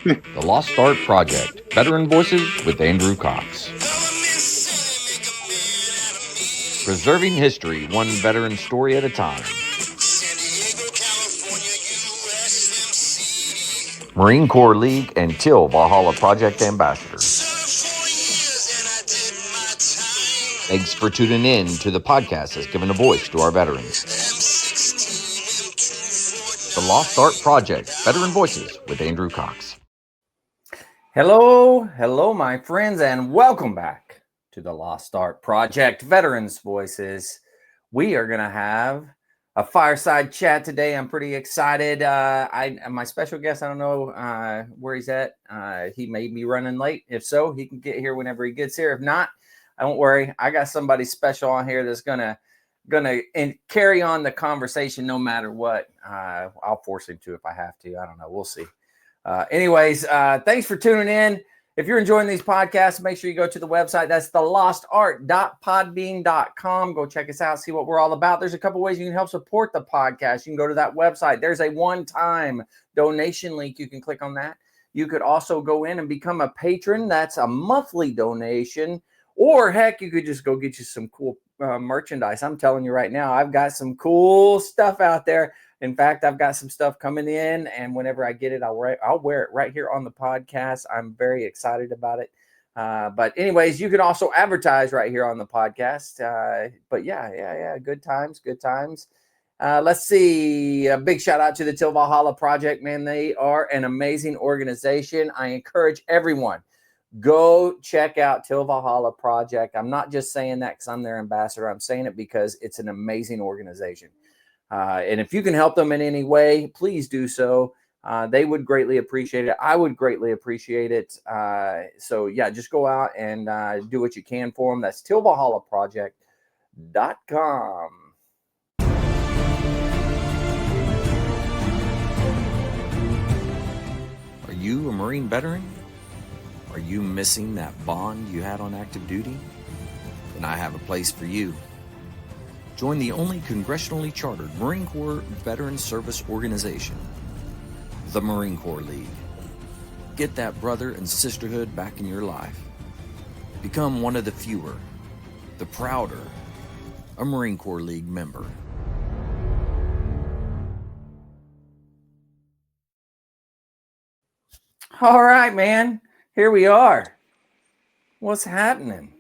The Lost Art Project, Veteran Voices with Andrew Cox. Preserving history, one veteran story at a time. Marine Corps League and Till Valhalla Project Ambassador. Thanks for tuning in to the podcast that's given a voice to our veterans. The Lost Art Project, Veteran Voices with Andrew Cox. Hello, my friends, and welcome back to the Lost Art Project, Veterans Voices. We are going to have a fireside chat today. I'm pretty excited. My special guest, I don't know where he's at. He may be running late. If so, he can get here whenever he gets here. If not, don't worry. I got somebody special on here that's gonna carry on the conversation no matter what. I'll force him to if I have to. I don't know. We'll see. Anyways, thanks for tuning in. If you're enjoying these podcasts, make sure you go to the website. That's thelostart.podbean.com. Go check us out, see what we're all about. There's a couple ways you can help support the podcast. You can go to that website. There's a one-time donation link. You can click on that. You could also go in and become a patron. That's a monthly donation. Or heck, you could just go get you some cool merchandise. I'm telling you right now, I've got some cool stuff out there. In fact, I've got some stuff coming in, and whenever I get it, I'll wear it right here on the podcast. I'm very excited about it. But anyways, you can also advertise right here on the podcast. But yeah, good times. Let's see. A big shout out to the Till Valhalla Project, man. They are an amazing organization. I encourage everyone, go check out Till Valhalla Project. I'm not just saying that because I'm their ambassador. I'm saying it because it's an amazing organization. And if you can help them in any way, please do so. They would greatly appreciate it. I would greatly appreciate it. So yeah, just go out and do what you can for them. That's tillvalhallaproject.com. Are you a Marine veteran? Are you missing that bond you had on active duty? Then I have a place for you. Join the only congressionally chartered Marine Corps Veteran Service Organization, the Marine Corps League. Get that brother and sisterhood back in your life. Become one of the fewer, the prouder, a Marine Corps League member. All right, man. Here we are. What's happening?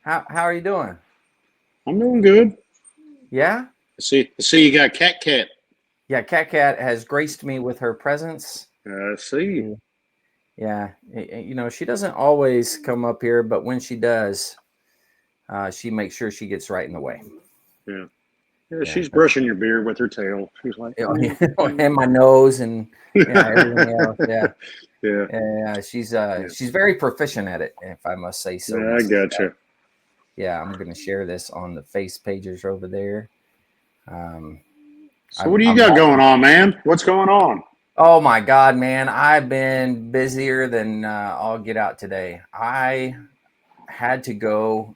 How are you doing? I'm doing good. Yeah? I see you got Cat. Yeah, Cat has graced me with her presence. I see. Yeah. You know, she doesn't always come up here, but when she does, she makes sure she gets right in the way. Yeah, she's brushing your beard with her tail. She's like, and my nose and everything else. Yeah. yeah. She's very proficient at it, if I must say so. Yeah, I gotcha. Yeah, I'm going to share this on the face pages over there. So what do you got going on, man? What's going on? Oh, my God, man. I've been busier than I'll get out today. I had to go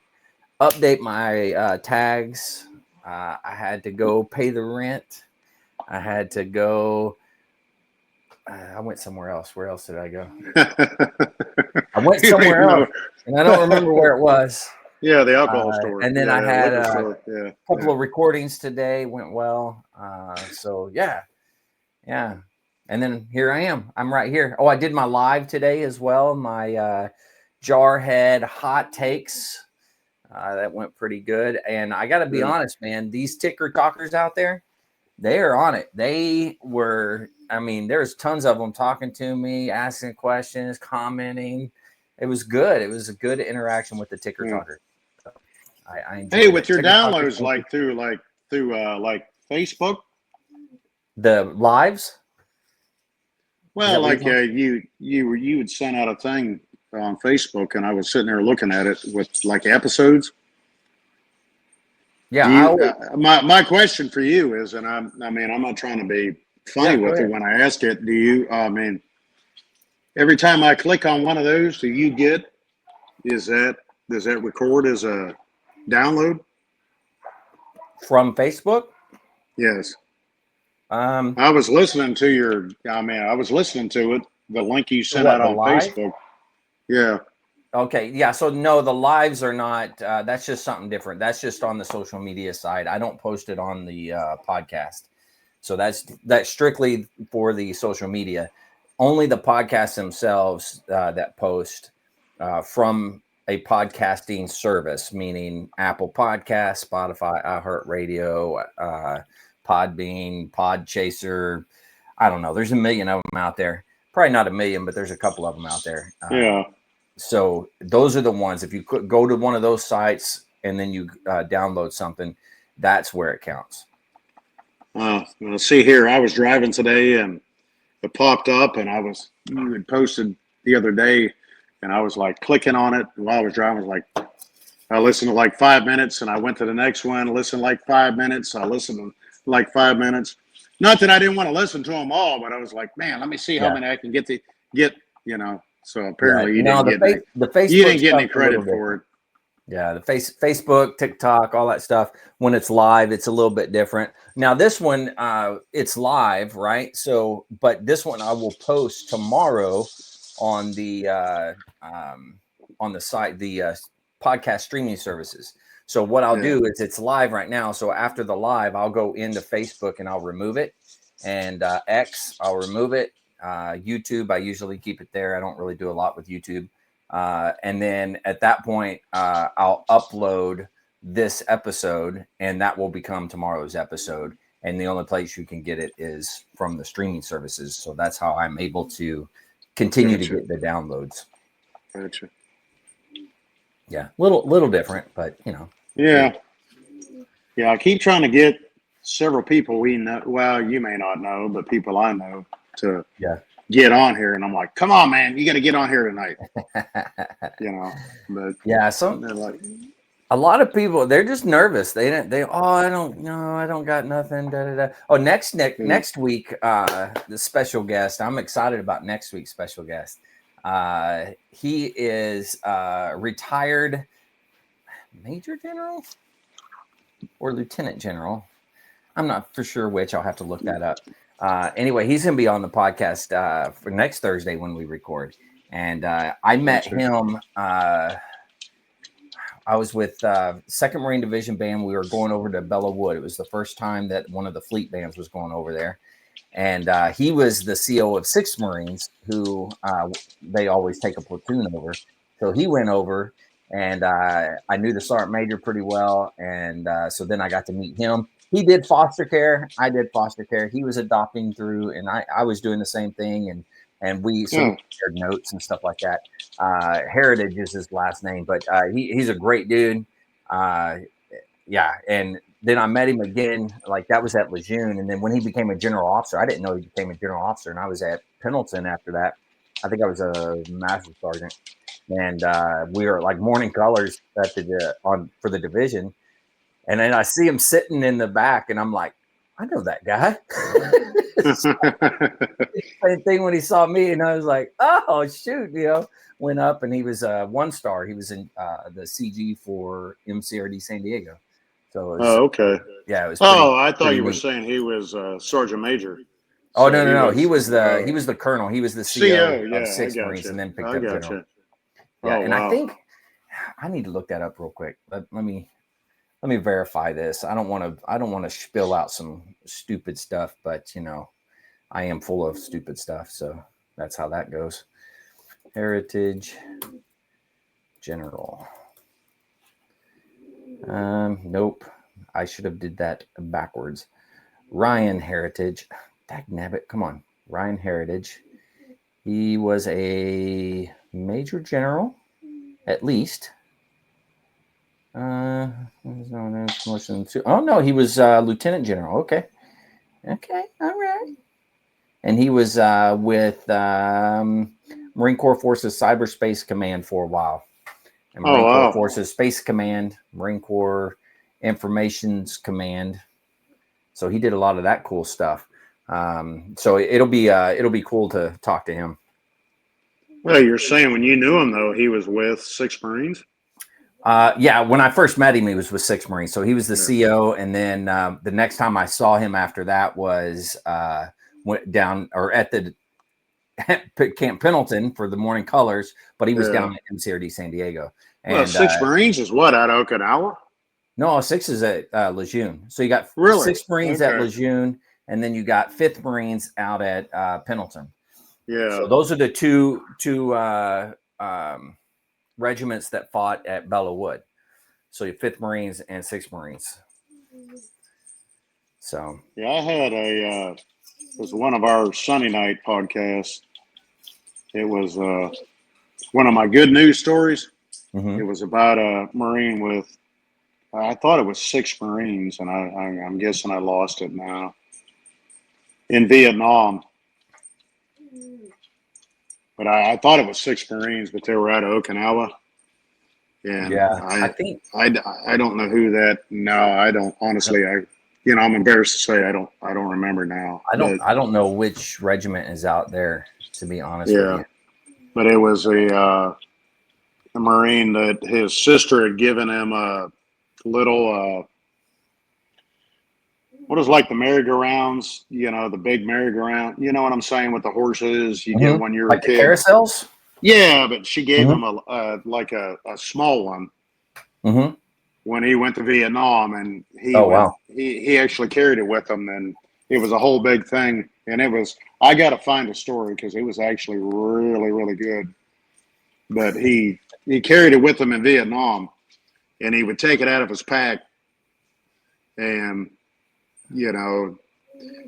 update my tags. I had to go pay the rent. I had to go. I went somewhere else. Where else did I go? I went somewhere else, and I don't remember where it was. Yeah, the alcohol store. And then I had a couple of recordings today. Went well. So yeah. And then here I am. I'm right here. Oh, I did my live today as well. My Jarhead hot takes. That went pretty good. And I got to be honest, man. These ticker talkers out there, they are on it. They were. I mean, there's tons of them talking to me, asking questions, commenting. It was good. It was a good interaction with the ticker talker. I enjoyed with your downloads, like through Facebook, the lives. Well, like you would send out a thing on Facebook, and I was sitting there looking at it with like episodes. Yeah. My question for you is, and I'm not trying to be funny with it when I ask it. Do you? Every time I click on one of those, do you get? Does that record as a download from Facebook? Yes. I was listening to it the link you sent What, out the on live? Facebook. Yeah. Okay, yeah. So no, the lives are not. That's just something different. That's just on the social media side. I don't post it on the podcast. So that's strictly for the social media. Only the podcasts themselves that post from a podcasting service, meaning Apple Podcasts, Spotify, iHeartRadio, Podbean, Podchaser. I don't know. There's a million of them out there. Probably not a million, but there's a couple of them out there. Yeah. So those are the ones. If you could go to one of those sites and then you download something, that's where it counts. Well, see here, I was driving today and it popped up, and you had posted the other day, and I was like clicking on it while I was driving. I was like, I listened to like 5 minutes, and I went to the next one, listened like 5 minutes. I listened to like 5 minutes. Not that I didn't want to listen to them all, but I was like, man, let me see how many I can get. So apparently you didn't get any credit for it. Yeah, the Facebook, TikTok, all that stuff. When it's live, it's a little bit different. Now this one, it's live, right? So, but this one I will post tomorrow on the site, the podcast streaming services. So what I'll do is it's live right now. So after the live, I'll go into Facebook and I'll remove it, and X, I'll remove it. YouTube, I usually keep it there. I don't really do a lot with YouTube. And then at that point, I'll upload this episode, and that will become tomorrow's episode. And the only place you can get it is from the streaming services. So that's how I'm able to continue to get the downloads. Gotcha. Yeah, little different, but you know. Yeah. I keep trying to get several people we know. Well, you may not know, but people I know to get on here, and I'm like, come on, man, you got to get on here tonight. But a lot of people, they're just nervous. I don't got nothing. Oh, next week, the special guest. I'm excited about next week's special guest. He is retired Major General or Lieutenant General. I'm not for sure which. I'll have to look that up. Anyway, he's going to be on the podcast for next Thursday when we record. And I met him. I was with 2nd Marine Division Band. We were going over to Belleau Wood. It was the first time that one of the fleet bands was going over there. And he was the CO of 6th Marines, who they always take a platoon over. So he went over, and I knew the Sergeant Major pretty well. And so then I got to meet him. He did foster care. I did foster care. He was adopting through, and I was doing the same thing. And we shared notes and stuff like that. Heritage is his last name, but he's a great dude. And then I met him again, like that was at Lejeune. And then when he became a general officer, I didn't know he became a general officer. And I was at Pendleton after that. I think I was a master sergeant. And we were like morning colors at for the division. And then I see him sitting in the back, and I'm like, I know that guy. Same thing when he saw me, and I was like, oh, shoot, went up, and he was 1-star. He was in the CG for MCRD San Diego. So okay. Yeah, it was I thought you were saying he was Sergeant Major. Oh, so no. He was the colonel. He was the CO of 6th Marines, and then picked up general. Yeah, and wow. I think I need to look that up real quick. Let me verify this. I don't want to spill out some stupid stuff, but I am full of stupid stuff, so that's how that goes. Heritage General. Nope. I should have did that backwards. Ryan Heritage. Dagnabbit, come on. Ryan Heritage. He was a major general, at least. Oh no, he was lieutenant general. Okay, all right. And he was with Marine Corps Forces Cyberspace Command for a while. And Marine Corps Forces Space Command, Marine Corps Informations Command. So he did a lot of that cool stuff. So it'll be cool to talk to him. Well, you're saying when you knew him though, he was with 6th Marines? Yeah, when I first met him, he was with 6th Marines. So he was the CO. And then the next time I saw him after that was went down or at the Camp Pendleton for the Morning Colors, but he was down at MCRD San Diego. And well, Six Marines is what, at Okinawa? No, 6 is at Lejeune. So you got 6 Marines at Lejeune, and then you got 5th Marines out at Pendleton. Yeah. So those are the two regiments that fought at Belleau Wood. So you 5th Marines and 6th Marines. So yeah, I had it was one of our Sunday night podcasts. It was one of my good news stories. Mm-hmm. It was about a Marine with, I thought it was 6 Marines, and I'm guessing I lost it now, in Vietnam. But I thought it was 6 Marines, but they were out of Okinawa. And yeah, I don't know who that. No, I don't. Honestly, I'm embarrassed to say I don't remember now. I don't know which regiment is out there, to be honest with you. But it was a Marine that his sister had given him a little what is like the merry-go-rounds, the big merry-go-round. You know what I'm saying, with the horses you get when you're like a kid. The carousels? Yeah, but she gave him a small one when he went to Vietnam, and he actually carried it with him, and it was a whole big thing. And I got to find a story because it was actually really, really good. But he carried it with him in Vietnam, and he would take it out of his pack and,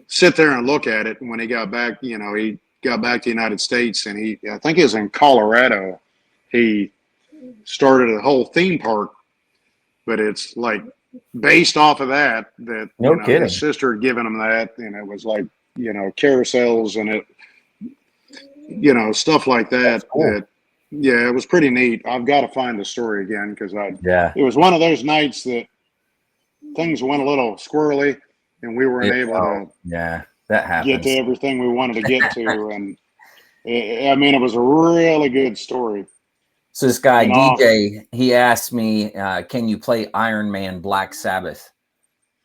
sit there and look at it. And when he got back, he got back to the United States, and I think it was in Colorado, he started a whole theme park, but it's like based off of that no kidding. His sister had given him that, and it was like, carousels and it, stuff like that. Cool. It was pretty neat. I've got to find the story again because it was one of those nights that things went a little squirrely, and we weren't able to that happens. get to everything we wanted to get to. And it was a really good story. So this guy, DJ, he asked me, can you play Iron Man Black Sabbath?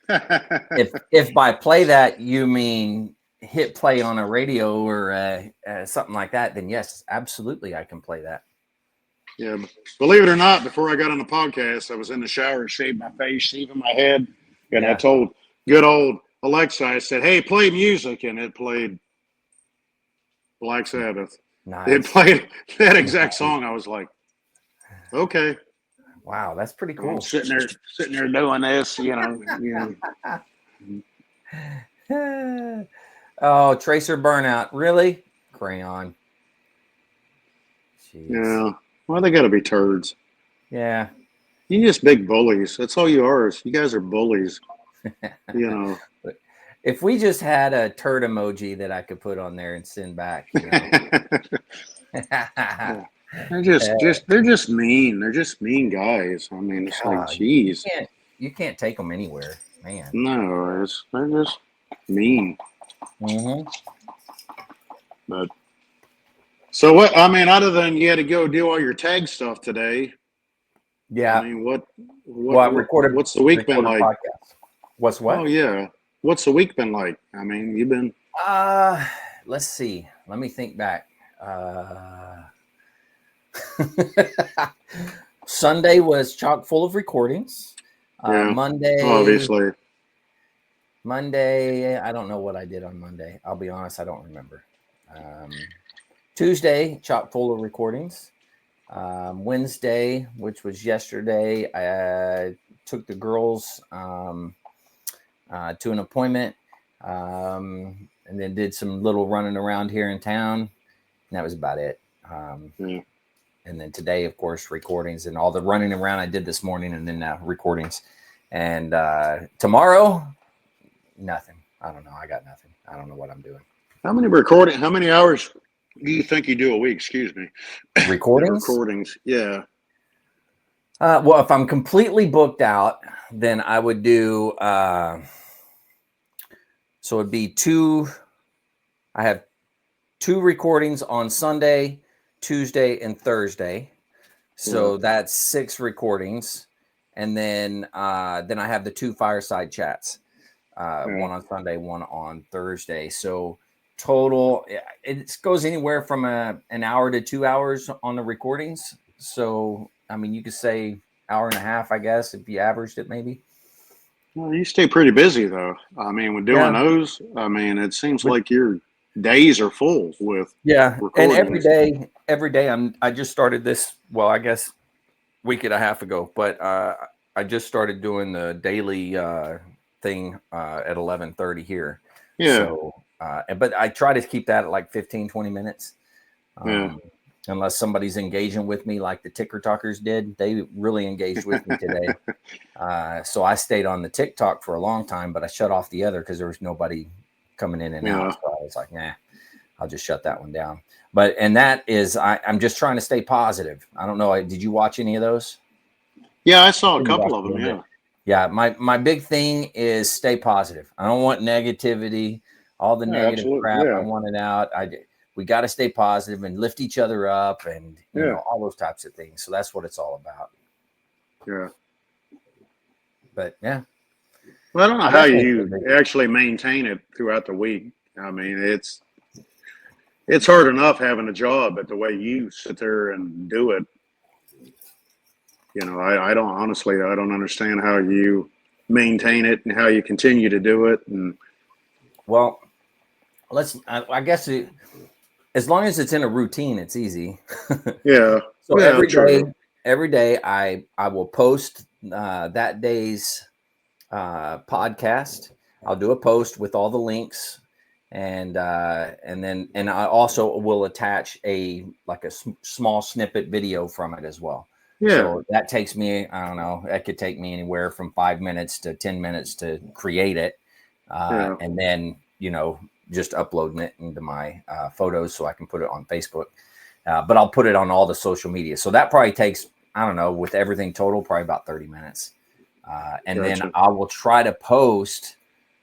if by play that you mean hit play on a radio or something like that, then yes, absolutely, I can play that. Yeah, believe it or not, before I got on the podcast, I was in the shower, shaved my face, shaving my head, and I told good old Alexa, I said, "Hey, play music," and it played Black Sabbath. Nice. It played that exact song. I was like, okay. Wow, that's pretty cool. I'm sitting there doing this, Oh, Tracer Burnout. Really? Crayon. Jeez. Yeah. Well, they got to be turds. Yeah. You just big bullies. That's all you are. You guys are bullies. If we just had a turd emoji that I could put on there and send back. They're just mean. They're just mean guys. It's like, geez. You can't take them anywhere, man. No, they're just mean. Mm-hmm. But so what? Other than you had to go do all your tag stuff today. Yeah. What's the week been like? Podcast. What's what? Oh yeah. What's the week been like? You've been. Let's see. Let me think back. Sunday was chock full of recordings. Monday, obviously. Monday, I don't know what I did on Monday. I'll be honest, I don't remember. Tuesday, chock full of recordings. Wednesday, which was yesterday, I took the girls to an appointment, and then did some little running around here in town. And that was about it. And then today, of course, recordings and all the running around I did this morning, and then recordings. And tomorrow, nothing. I don't know. I got nothing. I don't know what I'm doing. How many hours do you think you do a week? Excuse me. Recordings? Recordings, yeah. Well, if I'm completely booked out, then I would do, so it'd be I have 2 recordings on Sunday, Tuesday, and Thursday. So that's 6 recordings. And then I have the 2 FireSide chats, one on Sunday, one on Thursday. So total, it goes anywhere from an hour to 2 hours on the recordings. So, I mean, you could say hour and a half, I guess, if you averaged it maybe. Well, you stay pretty busy though. I mean, with doing those, I mean, it seems like your days are full with and recordings. every day I just started this, well, I guess week and a half ago, but I just started doing the daily thing at 11:30 here. Yeah. So, but I try to keep that at like 15, 20 minutes. Unless somebody's engaging with me like the Ticker Talkers did. They really engaged with me today. So I stayed on the TikTok for a long time, but I shut off the other because there was nobody coming in and out. So I was like, nah, I'll just shut that one down. And that is, I'm just trying to stay positive. I don't know. Did you watch any of those? Yeah, I saw a couple of them. Yeah. Yeah. My big thing is stay positive. I don't want negativity, all the negative crap. I want it out. We got to stay positive and lift each other up and, you know, all those types of things. So that's what it's all about. Yeah. But yeah. Well, I don't know how you actually maintain it throughout the week. I mean, it's hard enough having a job, but the way you sit there and do it, you know, I don't understand how you maintain it and how you continue to do it. And well, I guess as long as it's in a routine, it's easy. Yeah. So every day I will post that day's podcast. I'll do a post with all the links, and then I also will attach a small snippet video from it as well. Yeah. So that takes me, I don't know, that could take me anywhere from 5 minutes to 10 minutes to create it, and then, you know, just uploading it into my photos so I can put it on Facebook. But I'll put it on all the social media. So that probably takes, I don't know, with everything total, probably about 30 minutes. And then I will try to post,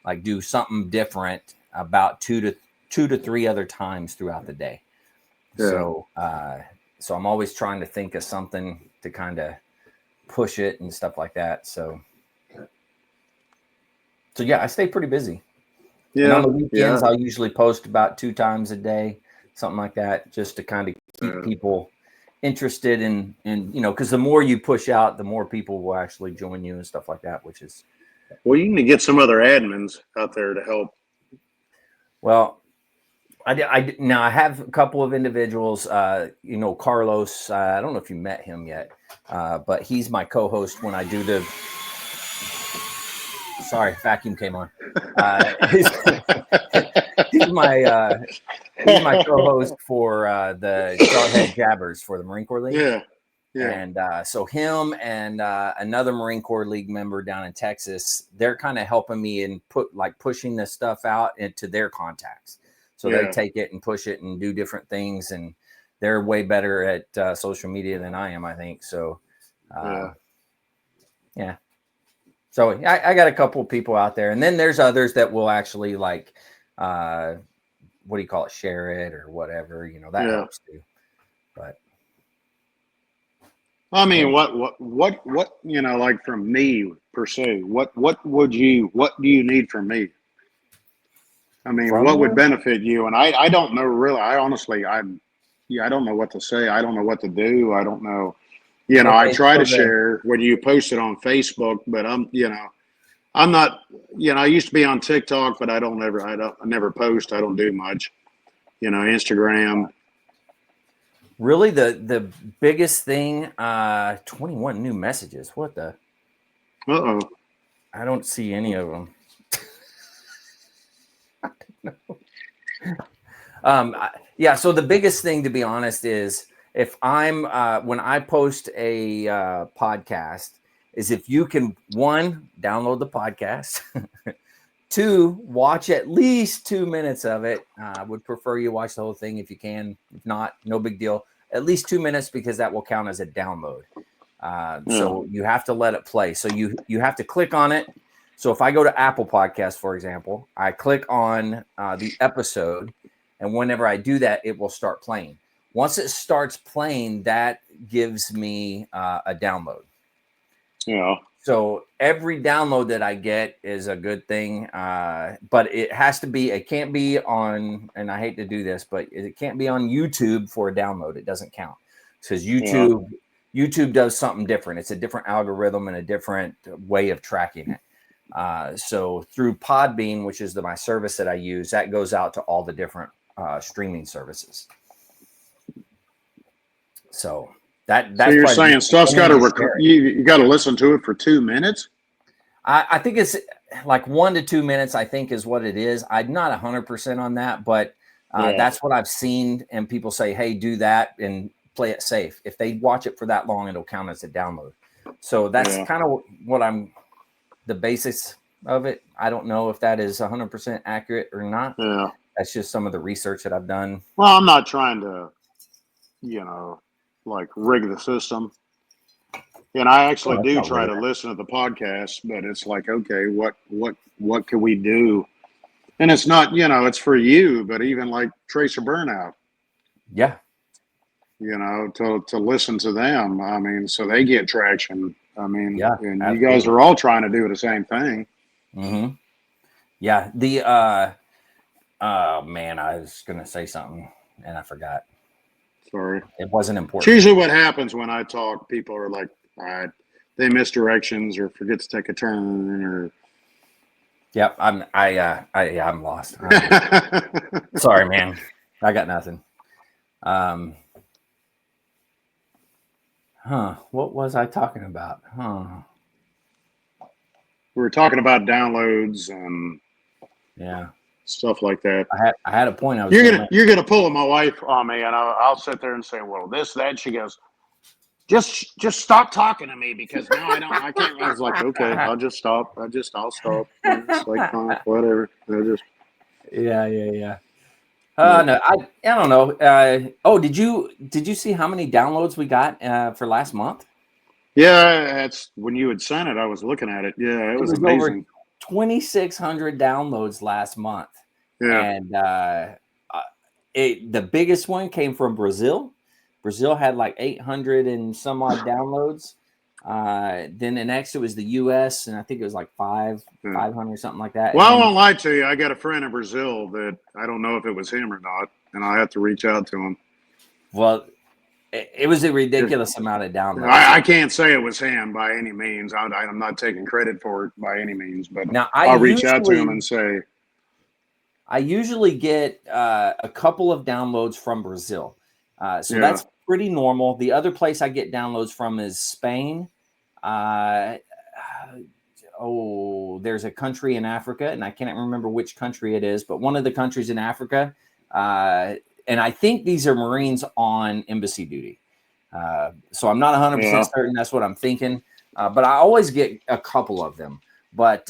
like do something different about two to three other times throughout the day. Yeah. So I'm always trying to think of something to kind of push it and stuff like that. So yeah, I stay pretty busy. Yeah. And on the weekends, I'll usually post about 2 times a day, something like that, just to kind of keep people interested in, you know, because the more you push out, the more people will actually join you and stuff like that, which is. Well, you need to get some other admins out there to help. Well, now I have a couple of individuals, you know, Carlos, I don't know if you met him yet, but he's my co-host when I do the. Sorry, vacuum came on. He's my co-host for the Jarhead Jabbers for the Marine Corps League. Yeah. And so him and another Marine Corps League member down in Texas, they're kind of helping me and pushing this stuff out into their contacts. So they take it and push it and do different things, and they're way better at social media than I am, I think. So, yeah. So I got a couple of people out there, and then there's others that will actually what do you call it? Share it or whatever, you know, that helps too. But I mean, what, you know, like from me per se, what do you need from me? I mean, what would benefit you? And I don't know really. I honestly, I don't know what to say. I don't know what to do. I don't know. You know, I try to share when you post it on Facebook, but I'm not, you know, I used to be on TikTok, but I never post. I don't do much, you know, Instagram. Really the biggest thing, 21 new messages. What the? Uh-oh. I don't see any of them. I don't know. Yeah. So the biggest thing, to be honest, is if I'm when I post a podcast, is if you can, 1, download the podcast, 2, watch at least 2 minutes of it. I would prefer you watch the whole thing if you can. If not, no big deal. At least 2 minutes, because that will count as a download. So you have to let it play. So you have to click on it. So if I go to Apple Podcasts, for example, I click on the episode, and whenever I do that, it will start playing. Once it starts playing, that gives me a download. Yeah. So every download that I get is a good thing, but it has to be. It can't be on. And I hate to do this, but it can't be on YouTube for a download. It doesn't count because YouTube does something different. It's a different algorithm and a different way of tracking it. So through Podbean, which is my service that I use, that goes out to all the different streaming services. So that's so you're saying stuff's got to you got to listen to it for 2 minutes. I think it's like 1 to 2 minutes. I think is what it is. I'm not 100% on that, but that's what I've seen. And people say, "Hey, do that and play it safe." If they watch it for that long, it'll count as a download. So that's kind of what the basics of it. I don't know if that is 100% accurate or not. Yeah, that's just some of the research that I've done. Well, I'm not trying to, like rig the system. And I actually do try to listen to the podcast, but it's like, okay, what can we do? And it's not, it's for you, but even like Tracer Burnout. Yeah. To listen to them. I mean, so they get traction. I mean, and absolutely. You guys are all trying to do the same thing. Mm-hmm. Yeah. Oh man, I was gonna say something and I forgot. Sorry. It wasn't important. It's usually what happens when I talk. People are like, they miss directions or forget to take a turn or. Yep, I'm lost. Sorry, man. I got nothing. What was I talking about? We were talking about downloads and stuff like that. I had a point. You're gonna pull my wife on me, and I'll sit there and say, "Well, this, that." She goes, "Just stop talking to me because now I can't." I was like, "Okay, I'll just stop. I'll stop." It's like, fine, whatever. Yeah. No, I don't know. Did you see how many downloads we got for last month? Yeah, that's when you had sent it. I was looking at it. Yeah, it was amazing. Over 2,600 downloads last month. Yeah, and the biggest one came from Brazil. Brazil had like 800 and some odd downloads. Then the next it was the U.S. and I think it was like 500 something like that. Well, I won't lie to you. I got a friend in Brazil that I don't know if it was him or not, and I have to reach out to him. Well, it was a ridiculous amount of downloads. I can't say it was him by any means. I'm not taking credit for it by any means, but now I'll reach out to him and say. I usually get a couple of downloads from Brazil. So that's pretty normal. The other place I get downloads from is Spain. There's a country in Africa, and I can't remember which country it is, but one of the countries in Africa. And I think these are Marines on embassy duty. So I'm not 100% certain. That's what I'm thinking. But I always get a couple of them. But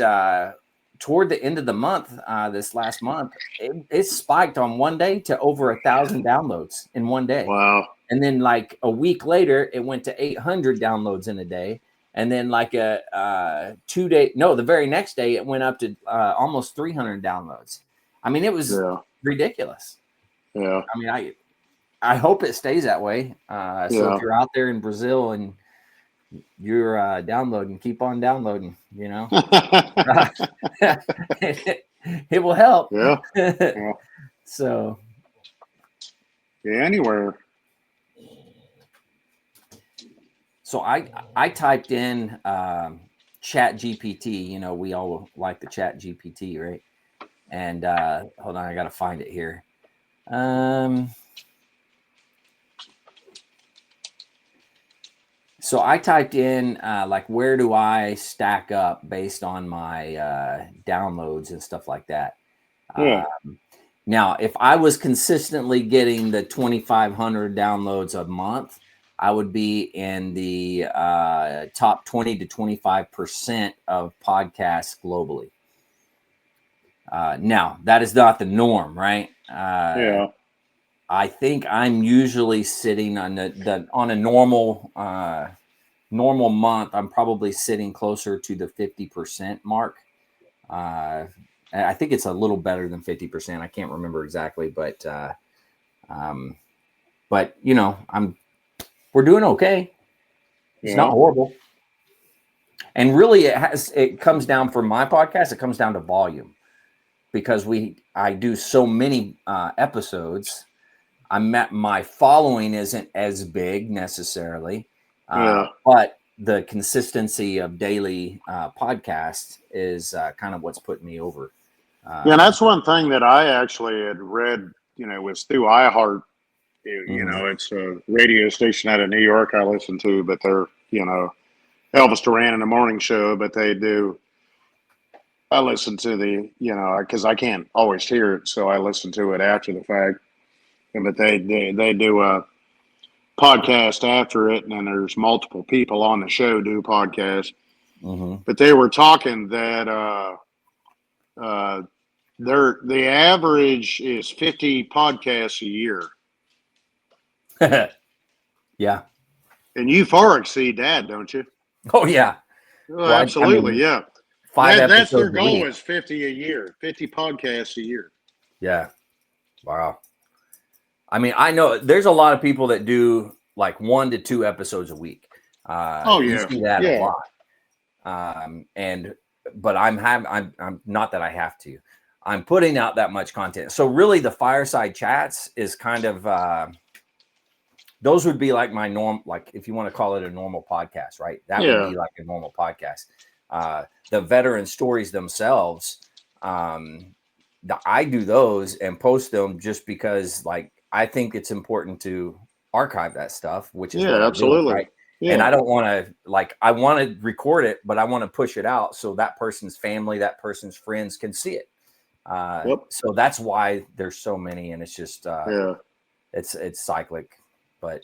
toward the end of the month, this last month, it spiked on one day to over 1,000 downloads in one day. Wow. And then like a week later, it went to 800 downloads in a day. And then like the very next day, it went up to almost 300 downloads. I mean, it was ridiculous. Yeah. I mean, I hope it stays that way. So if you're out there in Brazil and you're downloading, keep on downloading, it will help. Yeah. So anywhere. So I typed in Chat GPT. We all like the Chat GPT, right? And hold on, I gotta find it here. So I typed in like, where do I stack up based on my downloads and stuff like that. Now, if I was consistently getting the 2,500 downloads a month, I would be in the top 20 to 25% of podcasts globally. Now, that is not the norm, right? I think I'm usually sitting on on a normal month. I'm probably sitting closer to the 50% mark. I think it's a little better than 50%. I can't remember exactly, but we're doing okay. It's not horrible. And really it comes down for my podcast. It comes down to volume because I do so many episodes. My following isn't as big necessarily, but the consistency of daily podcasts is kind of what's putting me over. And that's one thing that I actually had read, was through iHeart. It's a radio station out of New York I listen to, but they're, Elvis Duran in the morning show, but I listen to because I can't always hear it, so I listen to it after the fact. But they do a podcast after it, and then there's multiple people on the show do podcasts. Mm-hmm. But they were talking that the average is 50 podcasts a year. Yeah. And you far exceed that, don't you? Oh yeah. Well, absolutely, yeah. 5 episodes that's their a goal week. is 50 a year, 50 podcasts a year. Yeah. Wow. I mean, I know there's a lot of people that do like 1 to 2 episodes a week. You see that a lot. But I'm not that I have to. I'm putting out that much content. So really the Fireside Chats is kind of those would be like my like if you want to call it a normal podcast, right? That would be like a normal podcast. The veteran stories themselves, I do those and post them just because like I think it's important to archive that stuff, which is what I'm absolutely doing, right? Yeah. And I don't want to I want to record it, but I want to push it out so that person's family, that person's friends can see it. So that's why there's so many, and it's just it's cyclic, but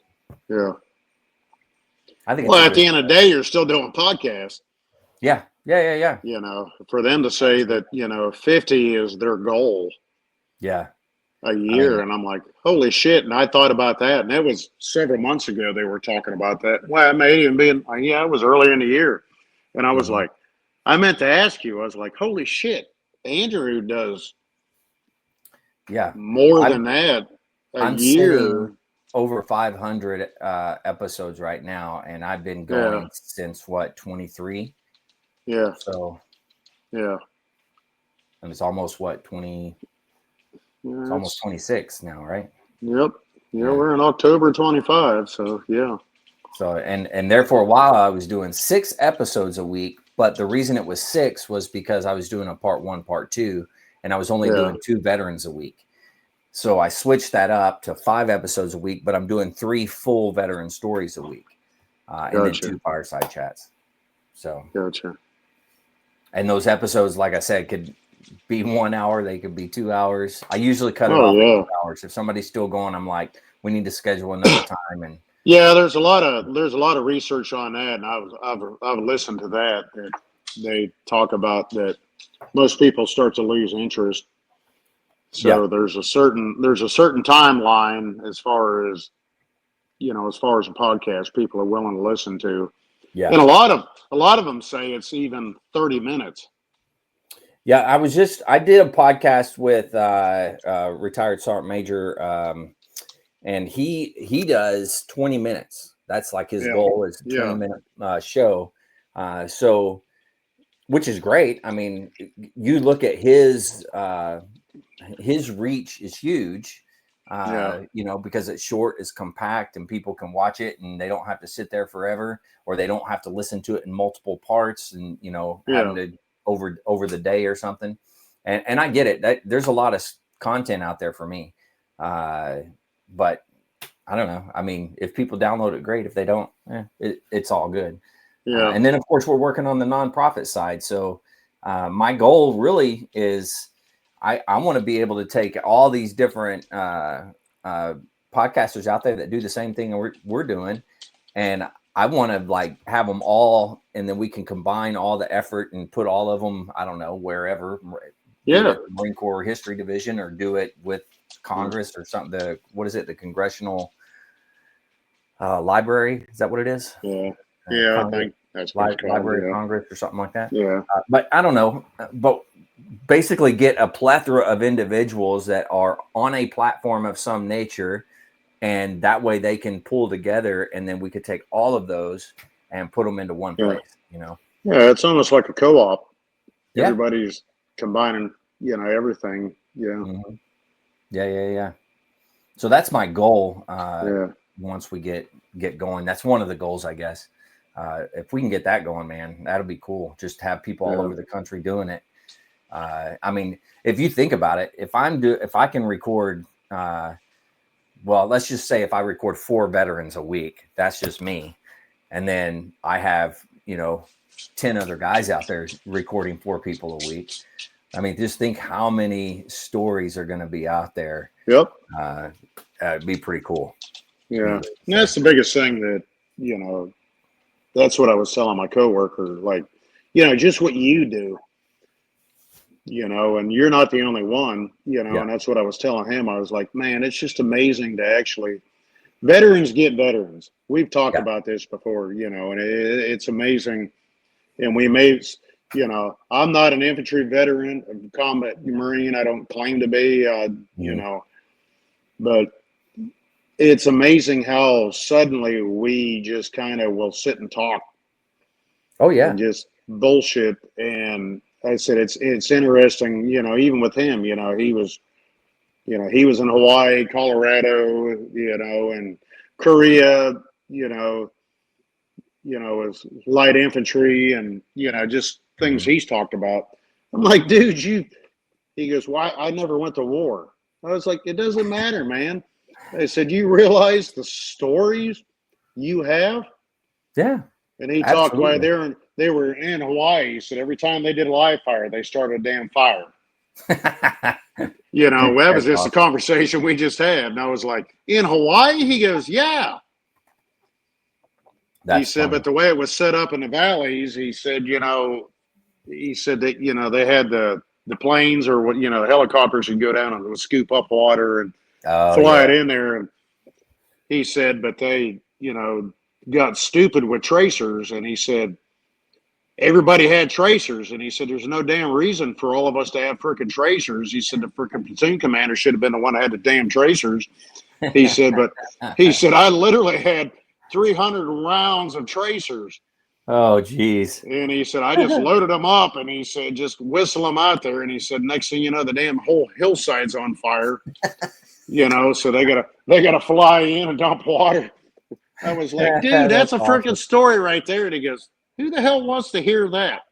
I think. Well, at the end of the day, you're still doing podcasts. Yeah. For them to say that 50 is their goal. Yeah. A year, and I'm like, holy shit! And I thought about that, and that was several months ago. They were talking about that. Well, it may even be, it was earlier in the year, and I was like, I meant to ask you. I was like, holy shit, Andrew does, more than that a year. Over 500 episodes right now, and I've been going since 23. Yeah. So. Yeah. And it's almost 20. It's almost 26 now, right? Yep. Yeah, we're in October 25, so yeah. So and there for a while I was doing 6 episodes a week, but the reason it was 6 was because I was doing a part 1, part 2, and I was only doing 2 veterans a week. So I switched that up to 5 episodes a week, but I'm doing 3 full veteran stories a week, and then 2 fireside chats. So gotcha. And those episodes, like I said, could be 1 hour, they could be 2 hours. I usually cut it off at 2 hours. If somebody's still going, I'm like, we need to schedule another time. And there's a lot of research on that, and I've listened to that they talk about that most people start to lose interest. So there's a certain timeline as far as a podcast people are willing to listen to. Yeah, and a lot of them say it's even 30 minutes. Yeah, I did a podcast with retired Sergeant Major, and he does 20 minutes. That's like his goal is 20-minute show. So, which is great. I mean, you look at his reach is huge, because it's short, it's compact, and people can watch it, and they don't have to sit there forever, or they don't have to listen to it in multiple parts, and having to over the day or something. And I get it. There's a lot of content out there for me, but I don't know. I mean, if people download it, great. If they don't, it's all good. And then of course we're working on the nonprofit side. So my goal really is I want to be able to take all these different podcasters out there that do the same thing we're doing, and I want to have them all, and then we can combine all the effort and put all of them, I don't know, wherever, Marine Corps History Division, or do it with Congress or something. The Congressional Library? Is that what it is? Yeah. I think that's Library of Congress or something like that. Yeah. But I don't know. But basically get a plethora of individuals that are on a platform of some nature, and that way they can pull together, and then we could take all of those and put them into one place, Yeah, it's almost like a co-op. Yeah. Everybody's combining, everything. Yeah. Mm-hmm. Yeah. So that's my goal. Yeah. Once we get going, that's one of the goals, I guess. If we can get that going, man, that'll be cool. Just have people all over the country doing it. I mean, if you think about it, if I can record, well, let's just say if I record 4 veterans a week, that's just me. And then I have, 10 other guys out there recording 4 people a week. I mean, just think how many stories are going to be out there. Yep. It'd be pretty cool. Yeah. And that's the biggest thing that, that's what I was telling my coworker, like, just what you do, and you're not the only one, and that's what I was telling him. I was like, man, it's just amazing to actually, veterans get veterans. We've talked about this before, and it's amazing. And we may, I'm not an infantry veteran, a combat Marine. I don't claim to be, but it's amazing how suddenly we just kind of will sit and talk. Oh yeah. And just bullshit. And I said, it's interesting, even with him, he was in Hawaii, Colorado, and Korea, as light infantry and, just things he's talked about. I'm like, dude, he goes, why? I never went to war. I was like, it doesn't matter, man. I said, you realize the stories you have? Yeah. And he talked why they were in Hawaii. He said every time they did a live fire, they started a damn fire. That was just a conversation we just had. And I was like, in Hawaii? He goes, yeah. He said, but the way it was set up in the valleys, he said, that, they had the planes or what, helicopters would go down and would scoop up water and fly it in there. And he said, but they, got stupid with tracers. And he said, everybody had tracers. And he said, there's no damn reason for all of us to have frickin' tracers. He said, the frickin' platoon commander should have been the one that had the damn tracers. He said, I literally had 300 rounds of tracers. Oh, geez. And he said, I just loaded them up, and he said, just whistle them out there. And he said, next thing you know, the damn whole hillside's on fire. So they gotta fly in and dump water. I was like, dude, that's a freaking story right there. And he goes, who the hell wants to hear that?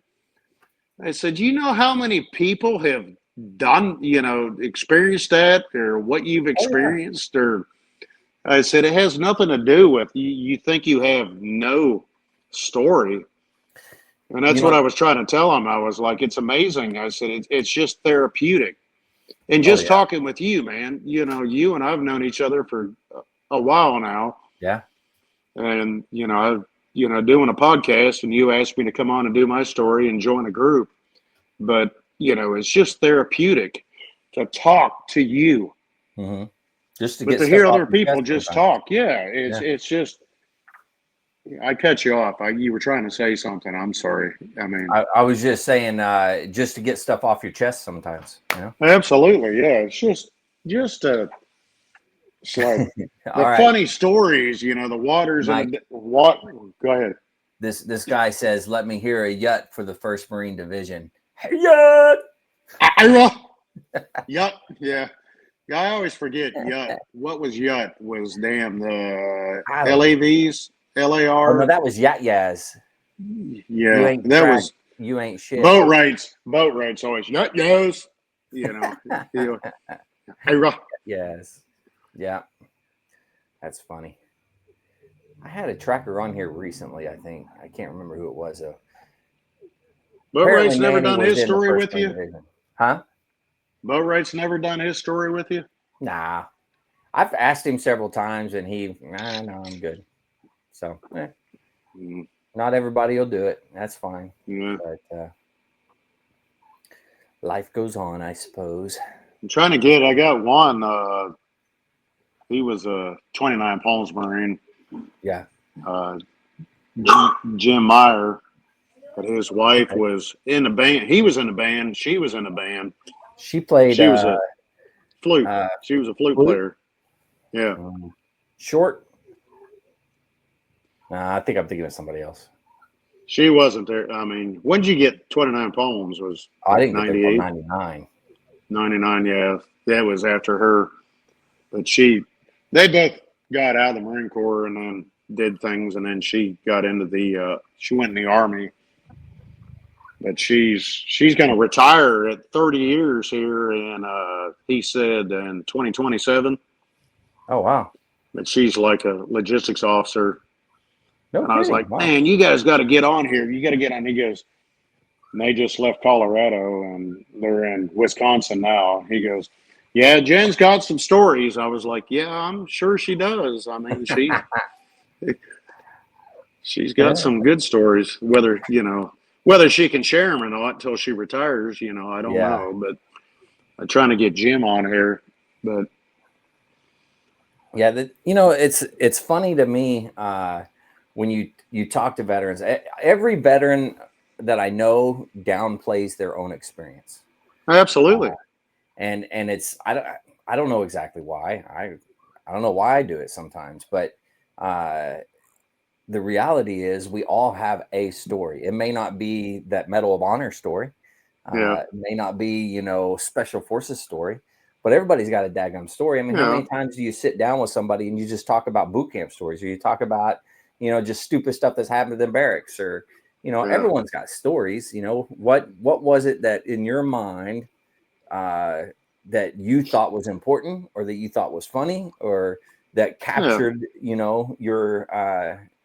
I said, you know how many people have done, experienced that, or what you've experienced? Or I said, it has nothing to do with you think you have no story. And that's what I was trying to tell him. I was like, it's amazing. I said, it's just therapeutic. And just talking with you, man, you and I've known each other for a while now. Yeah. And, doing a podcast, and you asked me to come on and do my story and join a group. But, it's just therapeutic to talk to you. Mm-hmm. Just to but get to hear other people just talk. Yeah. It's just, I cut you off. You were trying to say something. I'm sorry. I mean, I was just saying, just to get stuff off your chest sometimes, Absolutely. Yeah. It's just it's like the funny stories, the waters and what. Go ahead. This guy says, let me hear a yut for the 1st Marine Division. Hey, yut! Yut. Yeah. I always forget yut. What was yut? Was damn the LAVs, LAR. Oh, no, that was yat yaz. Yeah, that was. You ain't shit. Boat rights always yut yas. Yes. Yeah. That's funny. I had a tracker on here recently, I think. I can't remember who it was, though. Boatwright's never done his story with you? Division. Huh? Boatwright's never done his story with you? Nah. I've asked him several times, and no, I'm good. So, not everybody will do it. That's fine. Yeah. But life goes on, I suppose. I'm trying to I got one. He was a 29 Palms Marine. Yeah. Jim Meyer. But his wife was in the band. He was in the band. She was in the band. She played. She was a flute. She was a flute player. Yeah. Short. I think I'm thinking of somebody else. She wasn't there. I mean, when did you get 29 Palms? Was I like didn't get there till 98, 99. 99. Yeah, that was after her. But they both got out of the Marine Corps and then did things, and then she got into she went in the Army. But she's going to retire at 30 years here, and he said in 2027. Oh, wow. But she's like a logistics officer. No And I was kidding. like, Wow. man, you guys got to get on here. You got to get on. He goes, and they just left Colorado and they're in Wisconsin now. He goes, yeah, Jen's got some stories. I was like, yeah, I'm sure she does. I mean, she's got Yeah. some good stories. Whether she can share them or not until she retires, I don't Yeah. know. But I'm trying to get Jim on here. But Yeah, it's funny to me when you talk to veterans. Every veteran that I know downplays their own experience, absolutely, and I don't know exactly why. I don't know why I do it sometimes, but the reality is we all have a story. It may not be that Medal of Honor story, yeah, it may not be Special Forces story, but everybody's got a daggum story. I mean, how yeah, many times do you sit down with somebody and you just talk about boot camp stories, or you talk about, just stupid stuff that's happened in barracks, or, yeah. everyone's got stories. What was it that in your mind that you thought was important, or that you thought was funny, or that Yeah, captured,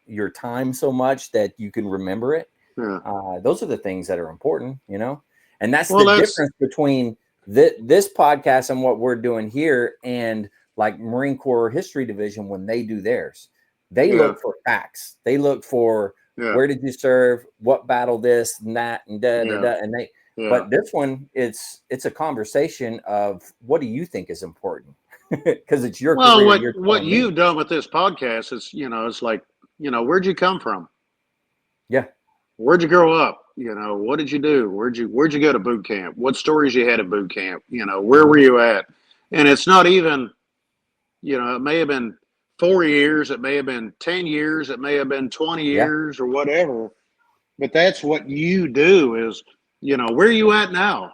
your time so much that you can remember it? yeah. Those are the things that are important, and that's Well, the that's difference between this podcast and what we're doing here, and like Marine Corps History Division when they do theirs. They yeah, look for facts. They look for yeah, where did you serve, what battle, this and that, and da da yeah, da. And they, yeah. but this one, it's a conversation of what do you think is important, because it's your Well, career. what You're what telling me, you've done with this podcast is, it's like, where'd you come from? yeah, Where'd you grow up? What did you do? Where'd you go to boot camp? What stories you had at boot camp? Where mhm, were you at? And it's not even, it may have been 4 years, it may have been 10 years, it may have been 20 yeah, years or whatever. But that's what you do is, where are you at now?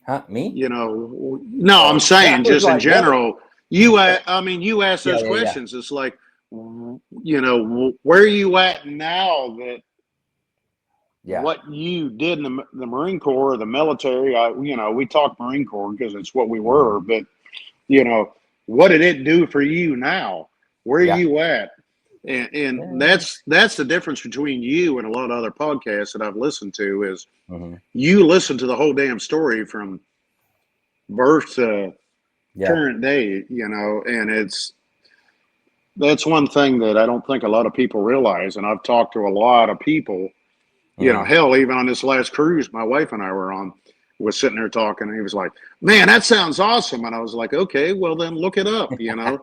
huh? Me? No, I'm Oh, I saying was just in like, what? general, you ask Yeah, those yeah, yeah, questions. It's like, where are you at now that yeah. what you did in the Marine Corps or the military? We talk Marine Corps because it's what we Mhm. were, but, you know, what did it do for you now? Where are Yeah. you at? And Yeah. that's the difference between you and a lot of other podcasts that I've listened to is Hmm. you listen to the whole damn story from birth to Yeah. current day, and that's one thing that I don't think a lot of people realize. And I've talked to a lot of people, Hmm. hell, even on this last cruise my wife and I were on, was sitting there talking, and he was like, man, that sounds awesome. And I was like, okay, well then look it up, whether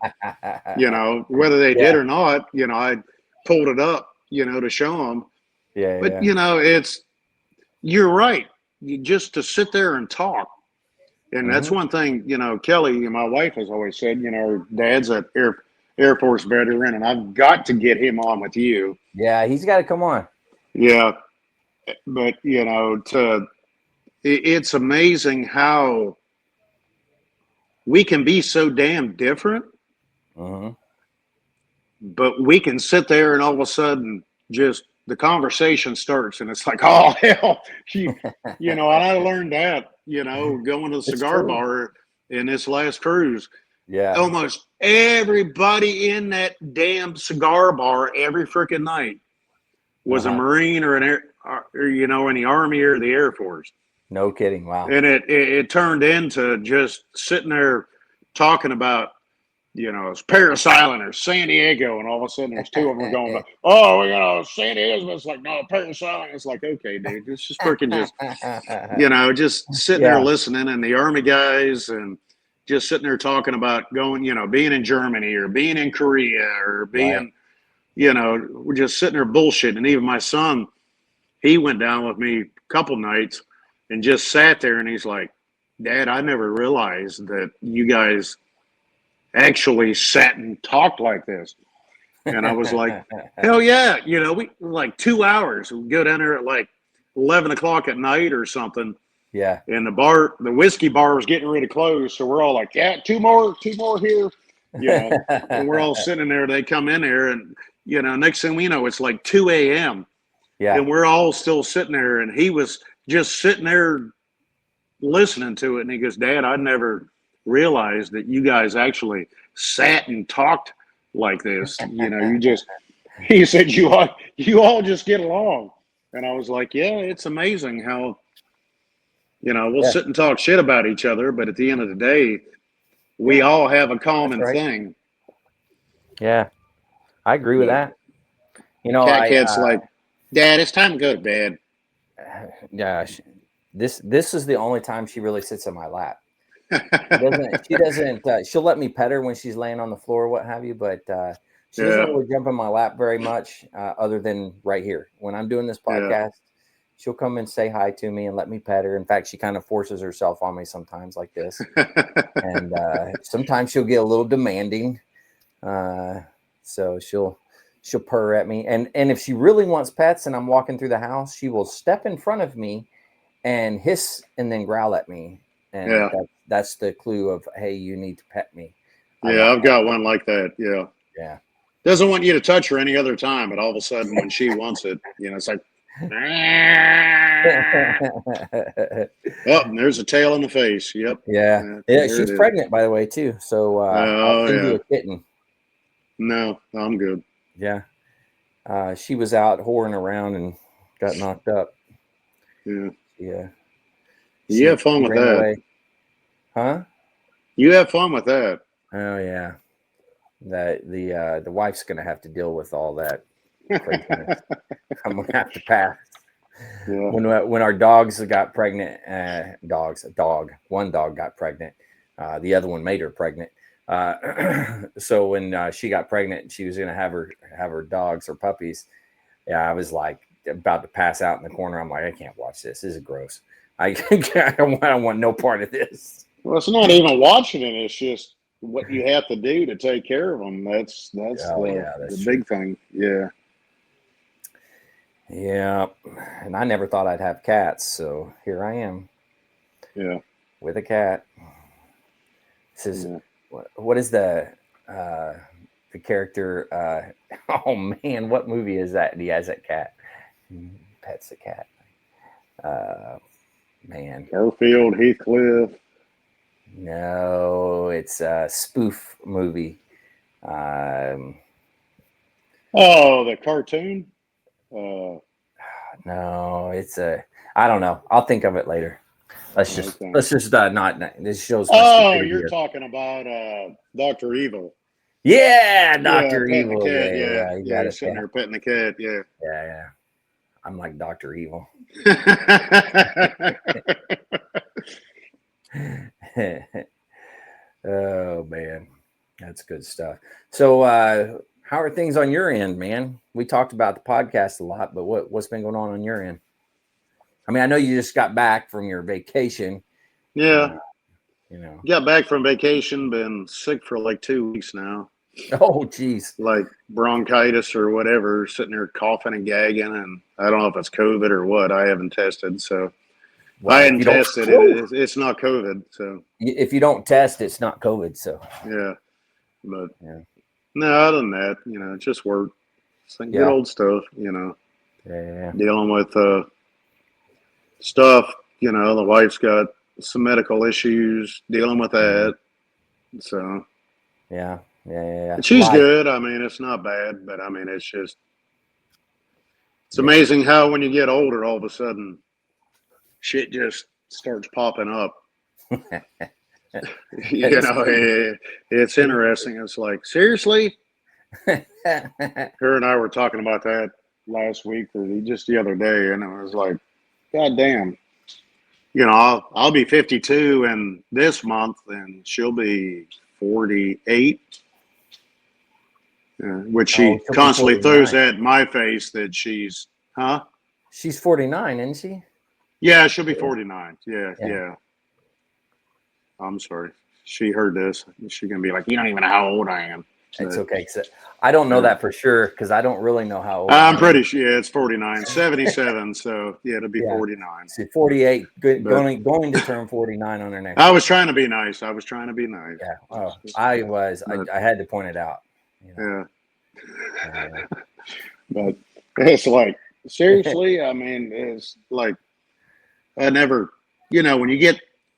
they did Yeah. or not, I pulled it up, to show them. Yeah. But, Yeah. you're right. Just to sit there and talk. And that's Hmm. one thing, Kelly, my wife, has always said, her dad's an Air Force veteran, and I've got to get him on with you. Yeah. He's got to come on. Yeah. But, it's amazing how we can be so damn different, Hmm. but we can sit there and all of a sudden just the conversation starts and it's like, oh, hell, and I learned that, going to the It's cigar true. bar in this last cruise. Yeah. Almost everybody in that damn cigar bar every freaking night was a Uh-huh. Marine or an air, or, in the Army or the Air Force. No kidding. Wow. And it turned into just sitting there talking about, it's Paris Island or San Diego, and all of a sudden there's two of them going, oh, San Diego. It's like, no, Paris Island. It's like, okay, dude, it's just freaking just sitting there Yeah. listening, and the Army guys and just sitting there talking about going, being in Germany or being in Korea or Right. being, we're just sitting there bullshitting. And even my son, he went down with me a couple nights and just sat there, and he's like, Dad, I never realized that you guys actually sat and talked like this. And I was like, hell yeah. You know, we like 2 hours. We go down there at like 11 o'clock at night or something. Yeah. And the whiskey bar was getting ready to close. So we're all like, yeah, two more here. You know, and we're all sitting there. They come in there and, you know, next thing we know, it's like 2 a.m. Yeah. And we're all still sitting there. And he was just sitting there listening to it. And he goes, Dad, I never realized that you guys actually sat and talked like this. You know, he said, you all just get along. And I was like, yeah, it's amazing how, you know, we'll sit and talk shit about each other, but at the end of the day, we all have a common thing. Yeah, I agree with that. You know, Cat's like, Dad, it's time to go to bed. Yeah, this is the only time she really sits in my lap. She doesn't. She'll let me pet her when she's laying on the floor or what have you, but she doesn't really jump in my lap very much, other than right here when I'm doing this podcast. Yeah. She'll come and say hi to me and let me pet her. In fact, she kind of forces herself on me sometimes like this. And sometimes she'll get a little demanding. So she'll purr at me. And if she really wants pets and I'm walking through the house, she will step in front of me and hiss and then growl at me. And that's the clue of, hey, you need to pet me. Yeah, I've got one like that. Yeah. Yeah. Doesn't want you to touch her any other time, but all of a sudden when she wants it, you know, it's like, oh, and there's a tail in the face. Yep. Yeah. She's pregnant, by the way, too. So I'll send you a kitten. No, I'm good. Yeah. She was out whoring around and got knocked up. Yeah. Yeah. You have fun with that. Away. Huh? You have fun with that. Oh yeah. The wife's gonna have to deal with all that craziness. I'm gonna have to pass. Yeah. When our dogs got pregnant, one dog got pregnant, the other one made her pregnant. So when she got pregnant, she was gonna have her dogs or puppies. Yeah, I was like about to pass out in the corner. I'm like, I can't watch this. This is gross. I don't want no part of this. Well, it's not even watching it. It's just what you have to do to take care of them. That's the big thing. Yeah. Yeah. And I never thought I'd have cats. So here I am. Yeah. With a cat. This is what is the character? Oh man, what movie is that? And he has that cat. Pets the cat. Man. Garfield, Heathcliff. No, it's a spoof movie. The cartoon? No, it's I don't know. I'll think of it later. Let's just not this shows. Oh, you're talking about Dr. Evil. Yeah, Dr. Evil. Yeah, you got it. Sitting there petting the cat. Yeah. Yeah. I'm like Dr. Evil. Oh man, that's good stuff. So how are things on your end, man? We talked about the podcast a lot, but what's been going on your end? I mean, I know you just got back from your vacation. Yeah. You know, got back from vacation, been sick for like 2 weeks now. Oh geez. Like bronchitis or whatever, sitting there coughing and gagging, and I don't know if it's COVID or what. I haven't tested, so I hadn't tested it. It's not COVID. So if you don't test, it's not COVID. So yeah, but no, other than that, you know, just work. It's like good old stuff, you know. Yeah. Dealing with stuff, you know. The wife's got some medical issues, dealing with that. So yeah. And she's good. I mean, it's not bad, but I mean, it's amazing how when you get older, all of a sudden, shit just starts popping up. You know, it's interesting. It's like, seriously? Her and I were talking about that last week or just the other day, and it was like, God damn. You know, I'll be 52 in this month, and she'll be 48. Which she constantly throws at my face that she's, She's 49, isn't she? Yeah, she'll be 49. Yeah. I'm sorry. She heard this. She's going to be like, you don't even know how old I am. It's So, okay. I don't know that for sure because I don't really know how old I'm pretty sure it's 49, 77. So yeah, it'll be Yeah. 49. See, 48, But going to turn 49 on her next. I was trying to be nice. I was trying to be nice. Yeah. Oh, I was. I had to point it out. You know? Yeah. But it's like, seriously, I mean, it's like, I never, when you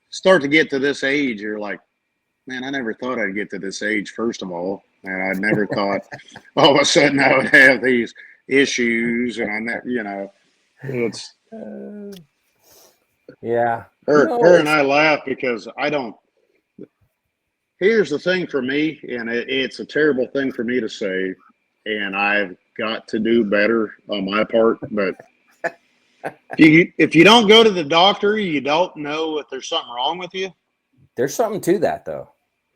start to get to this age, you're like, man, I never thought I'd get to this age, first of all. And I never thought all of a sudden I would have these issues. And it's. Yeah. Her and I laugh because here's the thing for me, and it's a terrible thing for me to say, and I've got to do better on my part, but if you don't go to the doctor, you don't know if there's something wrong with you. There's something to that, though.